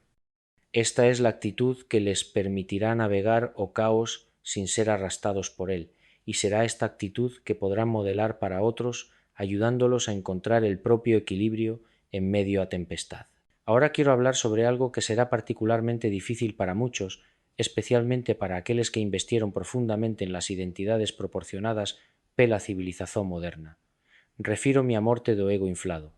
Esta es la actitud que les permitirá navegar o caos sin ser arrastrados por él, y será esta actitud que podrán modelar para otros, ayudándolos a encontrar el propio equilibrio en medio a tempestad. Ahora quiero hablar sobre algo que será particularmente difícil para muchos, especialmente para aquellos que investieron profundamente en las identidades proporcionadas pela civilización moderna. Refiro mi amorte do ego inflado.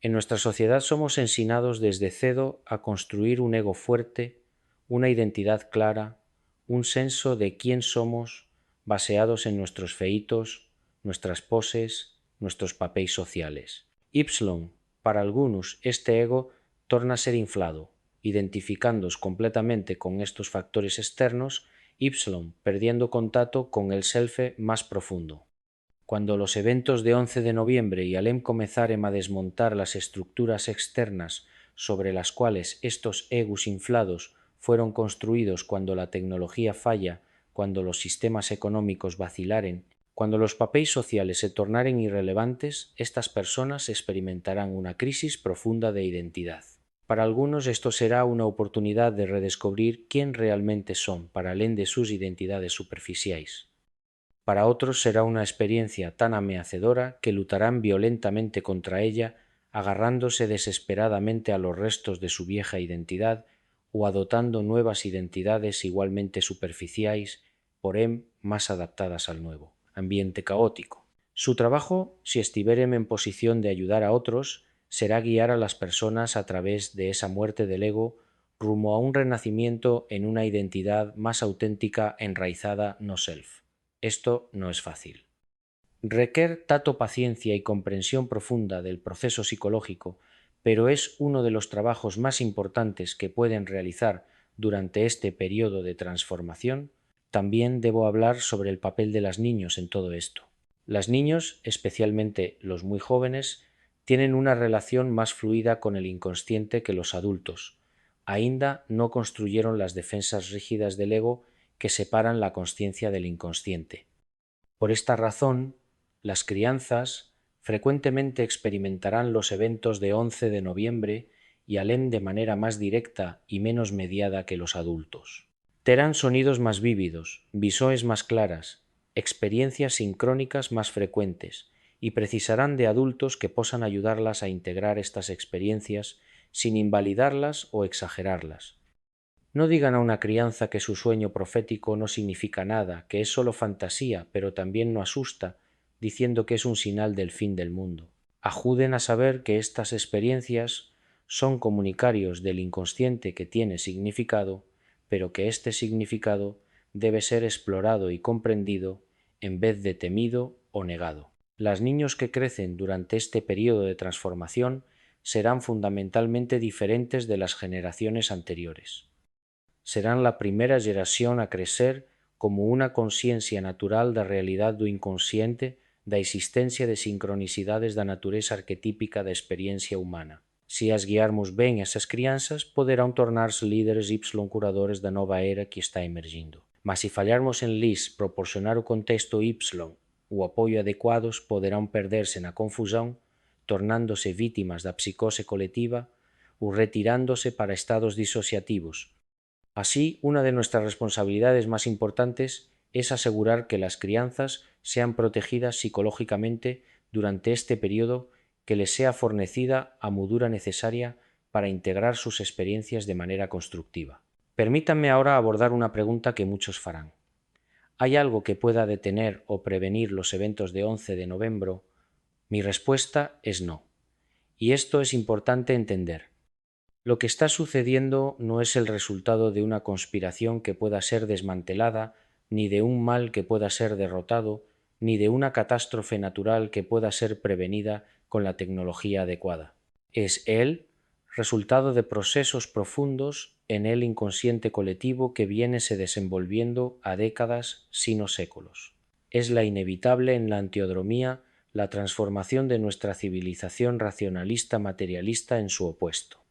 En nuestra sociedad somos ensinados desde cedo a construir un ego fuerte, una identidad clara, un senso de quién somos baseados en nuestros feitos, nuestras poses, nuestros papéis sociales. Para algunos, este ego torna a ser inflado, identificándose completamente con estos factores externos, perdiendo contacto con el selfe más profundo. Cuando los eventos de 11 de noviembre y alem comenzarem a desmontar las estructuras externas sobre las cuales estos egos inflados fueron construidos, cuando la tecnología falla, cuando los sistemas económicos vacilaren, cuando los papéis sociales se tornaren irrelevantes, estas personas experimentarán una crisis profunda de identidad. Para algunos esto será una oportunidad de redescubrir quién realmente son, para além de sus identidades superficiales. Para otros será una experiencia tan amenazadora que lutarán violentamente contra ella, agarrándose desesperadamente a los restos de su vieja identidad o adoptando nuevas identidades igualmente superficiales, porém más adaptadas al nuevo ambiente caótico. Su trabajo, si estiverem en posición de ayudar a otros, será guiar a las personas a través de esa muerte del ego rumbo a un renacimiento en una identidad más auténtica enraizada no self. Esto no es fácil. Requiere tato, paciencia y comprensión profunda del proceso psicológico, pero es uno de los trabajos más importantes que pueden realizar durante este periodo de transformación. También debo hablar sobre el papel de los niños en todo esto. Los niños, especialmente los muy jóvenes, tienen una relación más fluida con el inconsciente que los adultos. Ainda no construyeron las defensas rígidas del ego que separan la consciencia del inconsciente. Por esta razón, las crianzas frecuentemente experimentarán los eventos de 11 de noviembre y alem de manera más directa y menos mediada que los adultos. Terán sonidos más vívidos, visoes más claras, experiencias sincrónicas más frecuentes, y precisarán de adultos que posan ayudarlas a integrar estas experiencias sin invalidarlas o exagerarlas. No digan a una crianza que su sueño profético no significa nada, que es solo fantasía, pero también no asusta, diciendo que es un señal del fin del mundo. Ajuden a saber que estas experiencias son comunicarios del inconsciente que tiene significado, pero que este significado debe ser explorado y comprendido en vez de temido o negado. Los niños que crecen durante este periodo de transformación serán fundamentalmente diferentes de las generaciones anteriores. Serán la primera generación a crecer como una conciencia natural da realidad do inconsciente, da existencia de sincronicidades da natureza arquetípica da experiencia humana. Si as guiarmos ben esas crianzas, poderán tornar-se líderes curadores da nova era que está emergindo. Mas si fallarmos en lhes proporcionar o contexto o apoio adecuados, poderán perderse na confusón, tornándose vítimas da psicose colectiva ou retirándose para estados disociativos. Así, una de nuestras responsabilidades más importantes es asegurar que las crianzas sean protegidas psicológicamente durante este periodo, que les sea fornecida a mudura necesaria para integrar sus experiencias de manera constructiva. Permítanme ahora abordar una pregunta que muchos farán. ¿Hay algo que pueda detener o prevenir los eventos de 11 de noviembre? Mi respuesta es no. Y esto es importante entender. Lo que está sucediendo no es el resultado de una conspiración que pueda ser desmantelada, ni de un mal que pueda ser derrotado, ni de una catástrofe natural que pueda ser prevenida con la tecnología adecuada. Es el resultado de procesos profundos en el inconsciente colectivo que viene se desenvolviendo a décadas, sino séculos. Es la inevitable en la antiodromía la transformación de nuestra civilización racionalista materialista en su opuesto.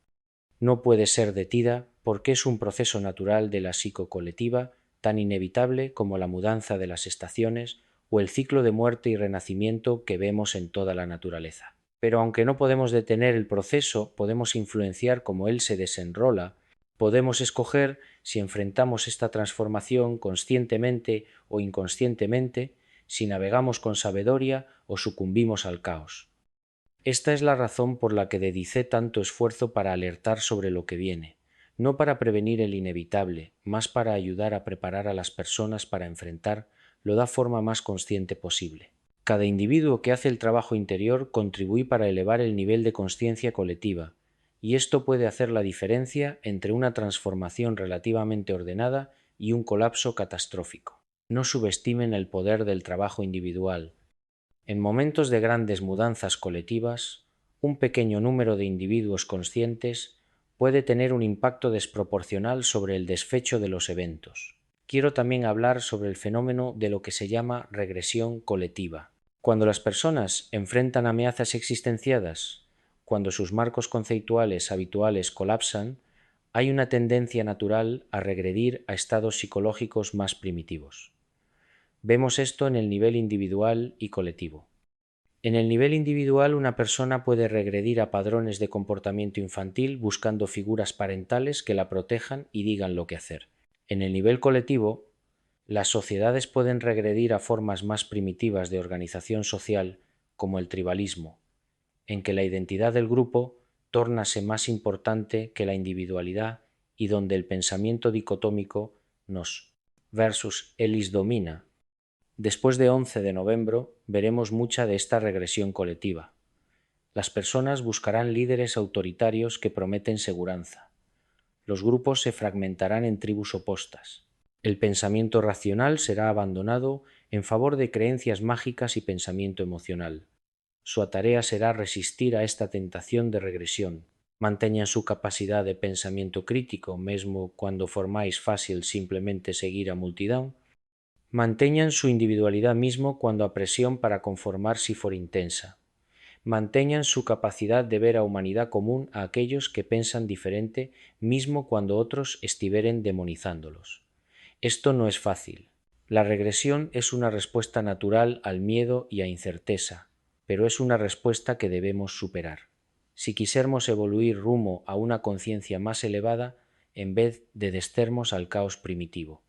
No puede ser detida porque es un proceso natural de la psicocolectiva tan inevitable como la mudanza de las estaciones o el ciclo de muerte y renacimiento que vemos en toda la naturaleza. Pero aunque no podemos detener el proceso, podemos influenciar cómo él se desenrola, podemos escoger si enfrentamos esta transformación conscientemente o inconscientemente, si navegamos con sabiduría o sucumbimos al caos. Esta es la razón por la que dediqué tanto esfuerzo para alertar sobre lo que viene, no para prevenir el inevitable, más para ayudar a preparar a las personas para enfrentar lo da forma más consciente posible. Cada individuo que hace el trabajo interior contribuye para elevar el nivel de conciencia colectiva, y esto puede hacer la diferencia entre una transformación relativamente ordenada y un colapso catastrófico. No subestimen el poder del trabajo individual. En momentos de grandes mudanzas colectivas, un pequeño número de individuos conscientes puede tener un impacto desproporcional sobre el desfecho de los eventos. Quiero también hablar sobre el fenómeno de lo que se llama regresión colectiva. Cuando las personas enfrentan amenazas existenciadas, cuando sus marcos conceptuales habituales colapsan, hay una tendencia natural a regredir a estados psicológicos más primitivos. Vemos esto en el nivel individual y colectivo. En el nivel individual, una persona puede regredir a patrones de comportamiento infantil buscando figuras parentales que la protejan y digan lo que hacer. En el nivel colectivo, las sociedades pueden regredir a formas más primitivas de organización social, como el tribalismo, en que la identidad del grupo tórnase más importante que la individualidad y donde el pensamiento dicotómico nos versus elis domina. Después de 11 de noviembre veremos mucha de esta regresión colectiva. Las personas buscarán líderes autoritarios que prometen seguridad. Los grupos se fragmentarán en tribus opuestas. El pensamiento racional será abandonado en favor de creencias mágicas y pensamiento emocional. Su tarea será resistir a esta tentación de regresión. Mantengan su capacidad de pensamiento crítico, mesmo cuando formáis fácil simplemente seguir a multidão. Manteñan su individualidad mismo cuando a presión para conformar si for intensa. Manteñan su capacidad de ver a humanidad común a aquellos que pensan diferente mismo cuando otros estiveren demonizándolos. Esto no es fácil. La regresión es una respuesta natural al miedo y a incerteza, pero es una respuesta que debemos superar. Si quisermos evoluir rumbo a una conciencia más elevada, en vez de descermos al caos primitivo.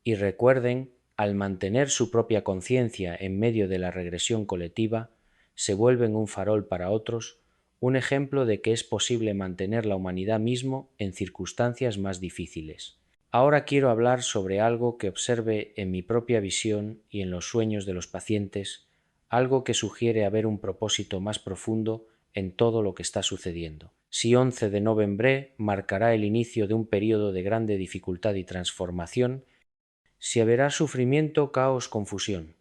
Y recuerden, al mantener su propia conciencia en medio de la regresión colectiva, se vuelven un farol para otros, un ejemplo de que es posible mantener la humanidad mismo en circunstancias más difíciles. Ahora quiero hablar sobre algo que observe en mi propia visión y en los sueños de los pacientes, algo que sugiere haber un propósito más profundo en todo lo que está sucediendo. Si 11 de noviembre marcará el inicio de un periodo de grande dificultad y transformación, si habrá sufrimiento, caos, confusión,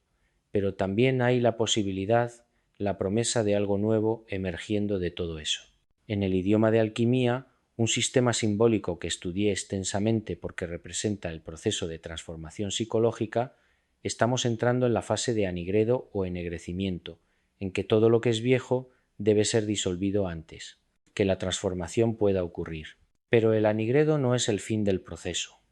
pero también hay la posibilidad, la promesa de algo nuevo emergiendo de todo eso. En el idioma de alquimia, un sistema simbólico que estudié extensamente porque representa el proceso de transformación psicológica, estamos entrando en la fase de anigredo o ennegrecimiento, en que todo lo que es viejo debe ser disolvido antes, que la transformación pueda ocurrir. Pero el anigredo no es el fin del proceso.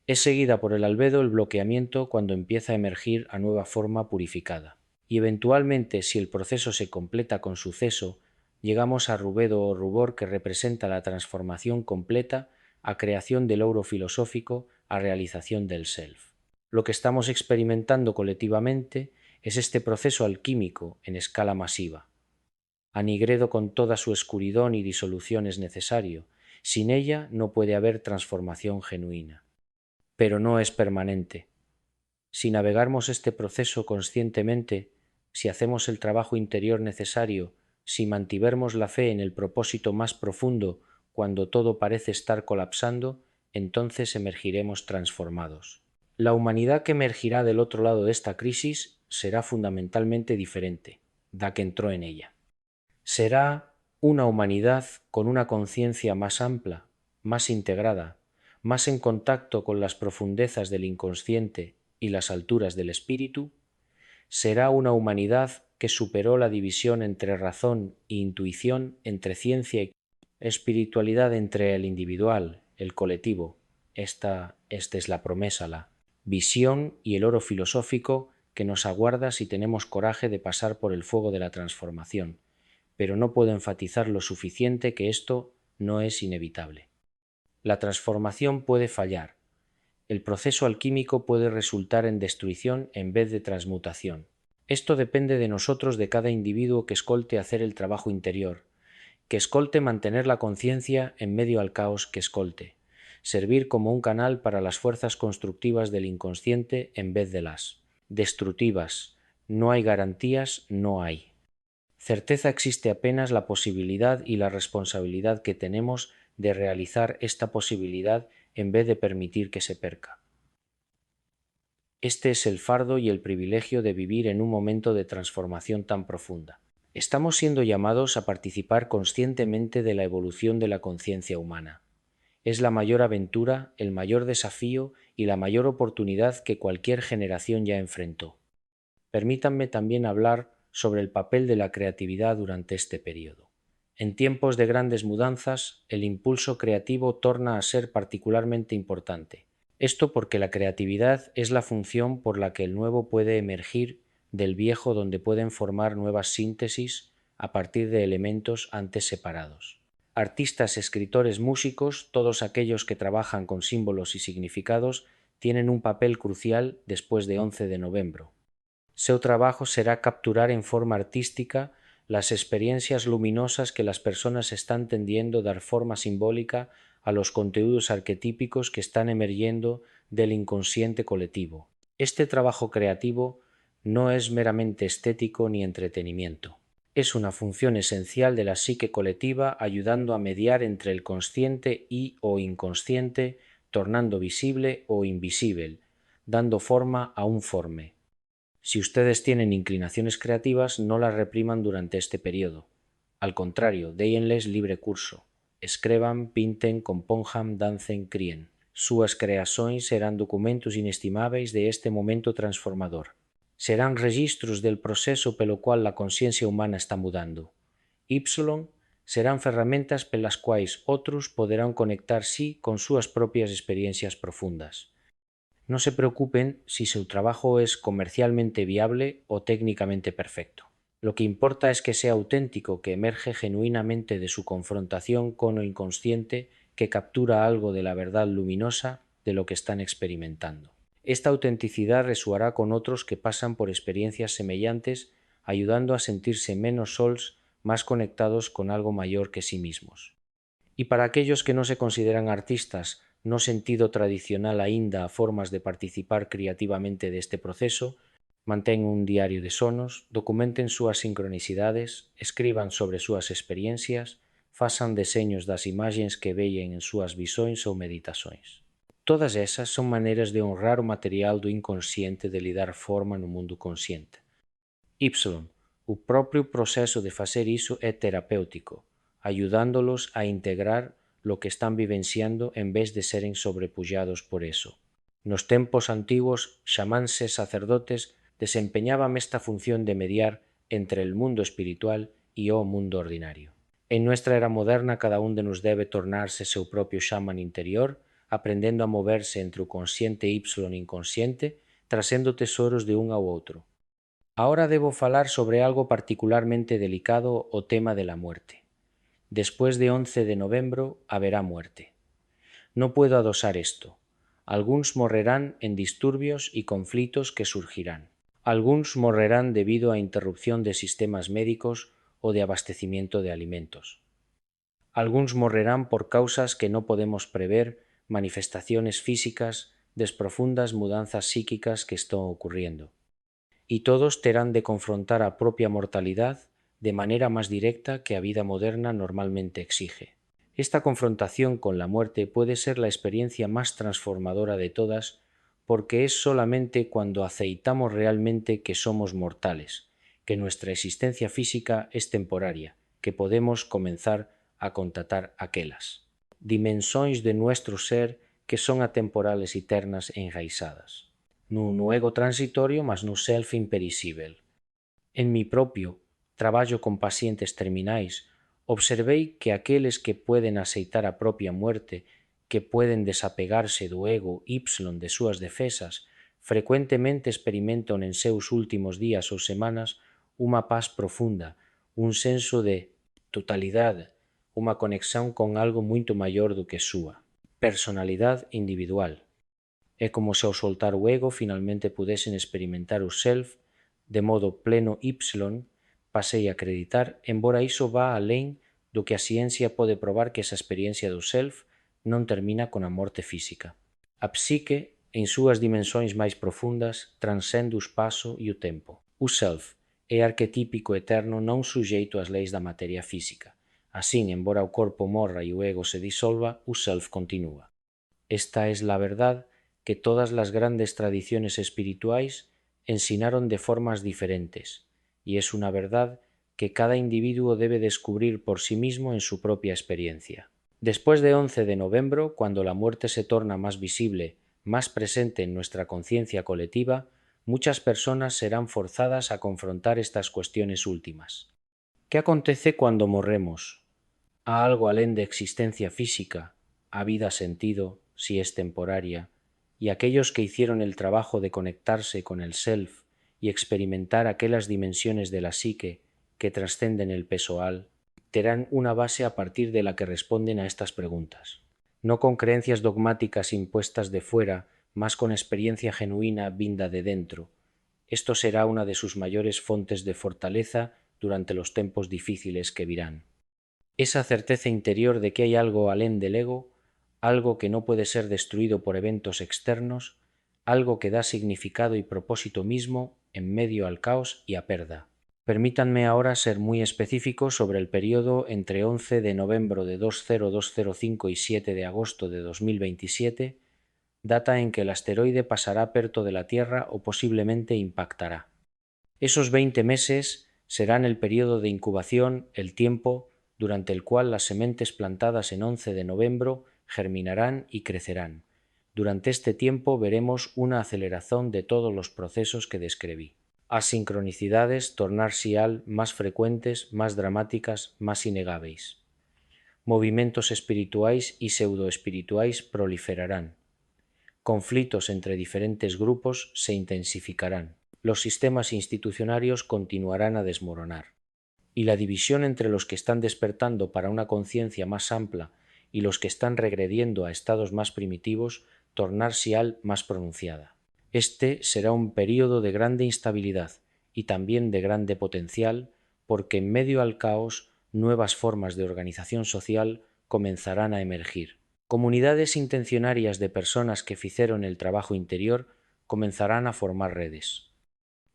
Es seguida por el albedo el bloqueamiento cuando empieza a emergir a nueva forma purificada. Y eventualmente, si el proceso se completa con suceso, llegamos a rubedo o rubor que representa la transformación completa, a creación del logro filosófico, a realización del self. Lo que estamos experimentando colectivamente es este proceso alquímico en escala masiva. Anigredo con toda su escuridón y disolución es necesario. Sin ella no puede haber transformación genuina. Pero no es permanente. Si navegamos este proceso conscientemente, si hacemos el trabajo interior necesario, si mantivermos la fe en el propósito más profundo cuando todo parece estar colapsando, entonces emergiremos transformados. La humanidad que emergirá del otro lado de esta crisis será fundamentalmente diferente, da que entró en ella. Será una humanidad con una conciencia más ampla, más integrada, más en contacto con las profundezas del inconsciente y las alturas del espíritu. Será una humanidad que superó la división entre razón e intuición, entre ciencia y espiritualidad, entre el individual, el colectivo. Esta es la promesa, la visión y el oro filosófico que nos aguarda si tenemos coraje de pasar por el fuego de la transformación. Pero no puedo enfatizar lo suficiente que esto no es inevitable. La transformación puede fallar. El proceso alquímico puede resultar en destrucción en vez de transmutación. Esto depende de nosotros, de cada individuo que escolte hacer el trabajo interior, que escolte mantener la conciencia en medio al caos, que escolte servir como un canal para las fuerzas constructivas del inconsciente en vez de las destructivas. No hay garantías, no hay certeza, existe apenas la posibilidad y la responsabilidad que tenemos de realizar esta posibilidad en vez de permitir que se perca. Este es el fardo y el privilegio de vivir en un momento de transformación tan profunda. Estamos siendo llamados a participar conscientemente de la evolución de la conciencia humana. Es la mayor aventura, el mayor desafío y la mayor oportunidad que cualquier generación ya enfrentó. Permítanme también hablar sobre el papel de la creatividad durante este periodo. En tiempos de grandes mudanzas, el impulso creativo torna a ser particularmente importante. Esto porque la creatividad es la función por la que el nuevo puede emergir del viejo, donde pueden formar nuevas síntesis a partir de elementos antes separados. Artistas, escritores, músicos, todos aquellos que trabajan con símbolos y significados, tienen un papel crucial después de 11 de noviembre. Seu trabajo será capturar en forma artística las experiencias luminosas que las personas están tendiendo a dar forma simbólica a los contenidos arquetípicos que están emergiendo del inconsciente colectivo. Este trabajo creativo no es meramente estético ni entretenimiento. Es una función esencial de la psique colectiva, ayudando a mediar entre el consciente y o inconsciente, tornando visible o invisible, dando forma a un forme. Si ustedes tienen inclinaciones creativas, no las repriman durante este periodo. Al contrario, déjenles libre curso. Escriban, pinten, compongan, dancen, críen. Sus creaciones serán documentos inestimables de este momento transformador. Serán registros del proceso pelo cual la conciencia humana está mudando. Y serán ferramentas pelas cuais otros poderán conectar-se con sus propias experiencias profundas. No se preocupen si su trabajo es comercialmente viable o técnicamente perfecto. Lo que importa es que sea auténtico, que emerge genuinamente de su confrontación con lo inconsciente, que captura algo de la verdad luminosa de lo que están experimentando. Esta autenticidad resuará con otros que pasan por experiencias semejantes, ayudando a sentirse menos solos, más conectados con algo mayor que sí mismos. Y para aquellos que no se consideran artistas, no sentido tradicional aínda a formas de participar creativamente deste proceso, mantén un diario de sonos, documenten súas sincronicidades, escriban sobre súas experiencias, façan deseños das imaxes que veien en súas visões ou meditações. Todas esas son maneiras de honrar o material do inconsciente, de lhe dar forma no mundo consciente. Y, o propio proceso de facer iso é terapéutico, ayudándolos a integrar lo que están vivenciando en vez de seren sobrepujados por eso. Nos tempos antiguos, xamáns sacerdotes desempeñaban esta función de mediar entre el mundo espiritual y o mundo ordinario. En nuestra era moderna, cada un de nos debe tornarse seu propio xamán interior, aprendendo a moverse entre o consciente y inconsciente, trasendo tesoros de un ao outro. Ahora debo falar sobre algo particularmente delicado, o tema de la muerte. Después de 11 de noviembre haberá muerte. No puedo adosar esto. Alguns morrerán en disturbios y conflitos que surgirán. Alguns morrerán debido a interrupción de sistemas médicos o de abastecimiento de alimentos. Alguns morrerán por causas que no podemos prever, manifestaciones físicas, profundas mudanzas psíquicas que están ocurriendo. Y todos terán de confrontar a propia mortalidad de manera más directa que a vida moderna normalmente exige. Esta confrontación con la muerte puede ser la experiencia más transformadora de todas, porque es solamente cuando aceitamos realmente que somos mortales, que nuestra existencia física es temporaria, que podemos comenzar a contatar aquelas dimensões de nuestro ser que son atemporales y eternas e enraizadas. No ego transitorio, mas no self imperisível. En mi propio traballo con pacientes terminais, observei que aqueles que poden aceitar a propia muerte, que poden desapegarse do ego y de súas defesas, frecuentemente experimentan en seus últimos días ou semanas unha paz profunda, un senso de totalidade, unha conexión con algo moito maior do que súa personalidade individual. É como se ao soltar o ego finalmente pudesen experimentar o self de modo pleno pasei a acreditar, embora iso vá alén do que a ciencia pode probar que esa experiencia do self non termina con a morte física. A psique, en súas dimensões máis profundas, transcende o espazo e o tempo. O self é arquetípico eterno non suxeito ás leis da materia física. Asín, embora o corpo morra e o ego se disolva, o self continúa. Esta es la verdad que todas las grandes tradiciones espirituales ensinaron de formas diferentes, y es una verdad que cada individuo debe descubrir por sí mismo en su propia experiencia. Después de 11 de noviembre, cuando la muerte se torna más visible, más presente en nuestra conciencia colectiva, muchas personas serán forzadas a confrontar estas cuestiones últimas. ¿Qué acontece cuando morremos? ¿A algo alén de existencia física? ¿A vida sentido, si es temporaria? Y aquellos que hicieron el trabajo de conectarse con el self y experimentar aquellas dimensiones de la psique que trascenden el pesoal, tendrán una base a partir de la que responden a estas preguntas. No con creencias dogmáticas impuestas de fuera, más con experiencia genuina vinda de dentro. Esto será una de sus mayores fontes de fortaleza durante los tiempos difíciles que virán. Esa certeza interior de que hay algo alén del ego, algo que no puede ser destruido por eventos externos, algo que da significado y propósito mismo en medio al caos y a perda. Permítanme ahora ser muy específico sobre el periodo entre 11 de noviembre de 20205 y 7 de agosto de 2027, data en que el asteroide pasará perto de la Tierra o posiblemente impactará. Esos 20 meses serán el periodo de incubación, el tiempo durante el cual las sementes plantadas en 11 de noviembre germinarán y crecerán. Durante este tiempo veremos una aceleración de todos los procesos que describí. Asincronicidades tornar-se más frecuentes, más dramáticas, más innegáveis. Movimientos espirituais y pseudoespirituais proliferarán. Conflictos entre diferentes grupos se intensificarán. Los sistemas institucionarios continuarán a desmoronar. Y la división entre los que están despertando para una conciencia más ampla y los que están regrediendo a estados más primitivos tornar-se más pronunciada. Este será un período de grande instabilidad y también de grande potencial, porque en medio al caos nuevas formas de organización social comenzarán a emergir. Comunidades intencionarias de personas que hicieron el trabajo interior comenzarán a formar redes.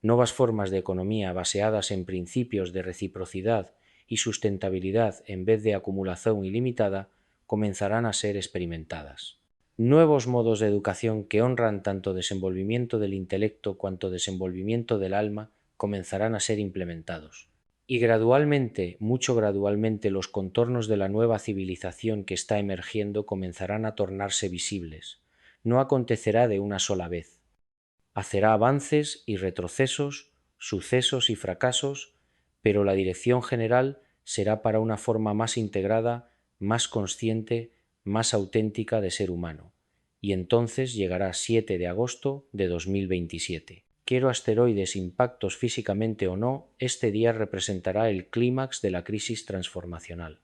Novas formas de economía baseadas en principios de reciprocidad y sustentabilidad en vez de acumulación ilimitada comenzarán a ser experimentadas. Nuevos modos de educación que honran tanto desenvolvimiento del intelecto cuanto desenvolvimiento del alma comenzarán a ser implementados. Y gradualmente, mucho gradualmente, los contornos de la nueva civilización que está emergiendo comenzarán a tornarse visibles. No acontecerá de una sola vez. Hacerá avances y retrocesos, sucesos y fracasos, pero la dirección general será para una forma más integrada, más consciente, más auténtica de ser humano. Y entonces llegará 7 de agosto de 2027. Quiero asteroides impactos físicamente o no, este día representará el clímax de la crisis transformacional.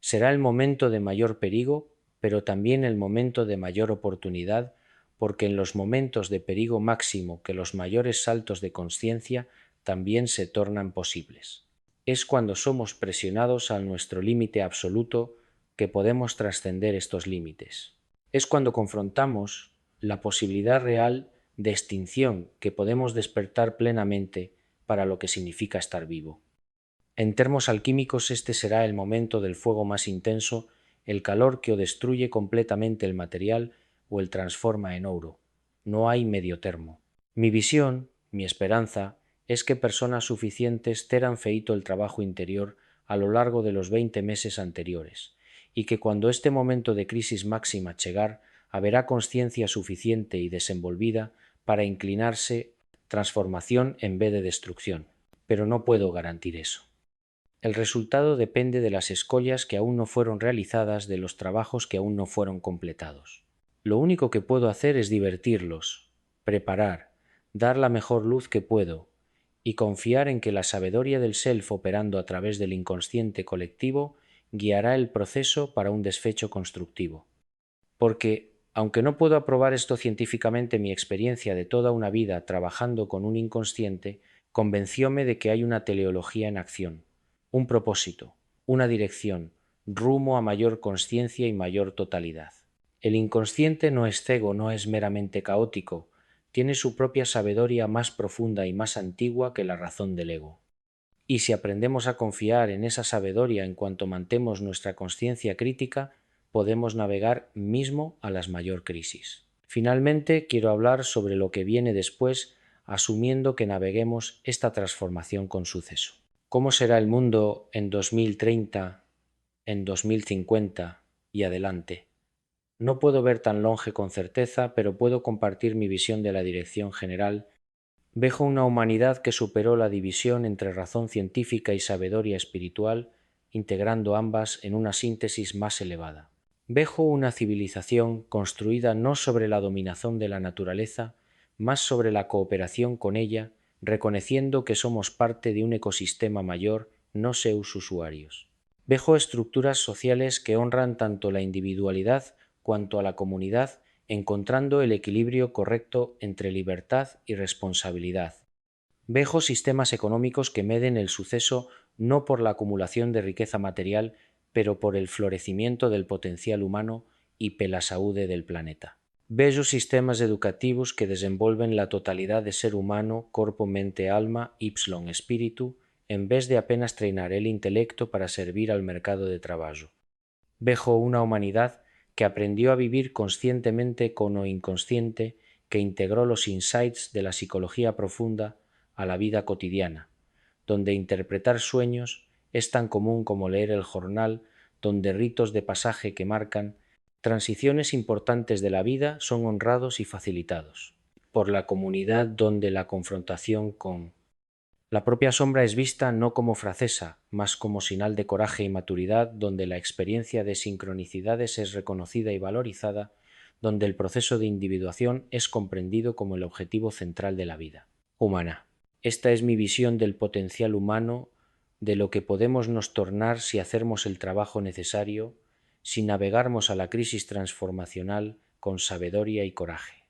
Será el momento de mayor peligro, pero también el momento de mayor oportunidad, porque en los momentos de peligro máximo que los mayores saltos de conciencia también se tornan posibles. Es cuando somos presionados a nuestro límite absoluto que podemos trascender estos límites. Es cuando confrontamos la posibilidad real de extinción que podemos despertar plenamente para lo que significa estar vivo. En termos alquímicos, este será el momento del fuego más intenso el calor que o destruye completamente el material o el transforma en oro. No hay medio termo. Mi visión, mi esperanza, es que personas suficientes terán feito el trabajo interior a lo largo de los 20 meses anteriores, y que cuando este momento de crisis máxima chegar, haberá conciencia suficiente y desenvolvida para inclinarse transformación en vez de destrucción. Pero no puedo garantir eso. El resultado depende de las escollas que aún no fueron realizadas, de los trabajos que aún no fueron completados. Lo único que puedo hacer es divertirlos, preparar, dar la mejor luz que puedo y confiar en que la sabiduría del self operando a través del inconsciente colectivo guiará el proceso para un desfecho constructivo. Porque, aunque no puedo aprobar esto científicamente, mi experiencia de toda una vida trabajando con un inconsciente convencióme de que hay una teleología en acción, un propósito, una dirección, rumbo a mayor consciencia y mayor totalidad. El inconsciente no es cego, no es meramente caótico, tiene su propia sabiduría más profunda y más antigua que la razón del ego. Y si aprendemos a confiar en esa sabiduría en cuanto mantemos nuestra conciencia crítica, podemos navegar mismo a las mayor crisis. Finalmente, quiero hablar sobre lo que viene después, asumiendo que naveguemos esta transformación con suceso. ¿Cómo será el mundo en 2030, en 2050 y adelante? No puedo ver tan longe con certeza, pero puedo compartir mi visión de la dirección general. Vejo una humanidad que superó la división entre razón científica y sabiduría espiritual, integrando ambas en una síntesis más elevada. Vejo una civilización construida no sobre la dominación de la naturaleza, más sobre la cooperación con ella, reconociendo que somos parte de un ecosistema mayor, no seus usuarios. Vejo estructuras sociales que honran tanto la individualidad cuanto a la comunidad, encontrando el equilibrio correcto entre libertad y responsabilidad. Vejo sistemas económicos que meden el suceso no por la acumulación de riqueza material, pero por el florecimiento del potencial humano y pela saúde del planeta. Vejo sistemas educativos que desenvolven la totalidad de ser humano, corpo, mente, alma, ipsilon, espíritu, en vez de apenas treinar el intelecto para servir al mercado de trabajo. Vejo una humanidad que aprendió a vivir conscientemente con lo inconsciente, que integró los insights de la psicología profunda a la vida cotidiana, donde interpretar sueños es tan común como leer el jornal, donde ritos de pasaje que marcan transiciones importantes de la vida son honrados y facilitados por la comunidad, donde la confrontación con la propia sombra es vista no como francesa, mas como señal de coraje y maturidad, donde la experiencia de sincronicidades es reconocida y valorizada, donde el proceso de individuación es comprendido como el objetivo central de la vida humana. Esta es mi visión del potencial humano, de lo que podemos nos tornar si hacemos el trabajo necesario, si navegamos a la crisis transformacional con sabiduría y coraje.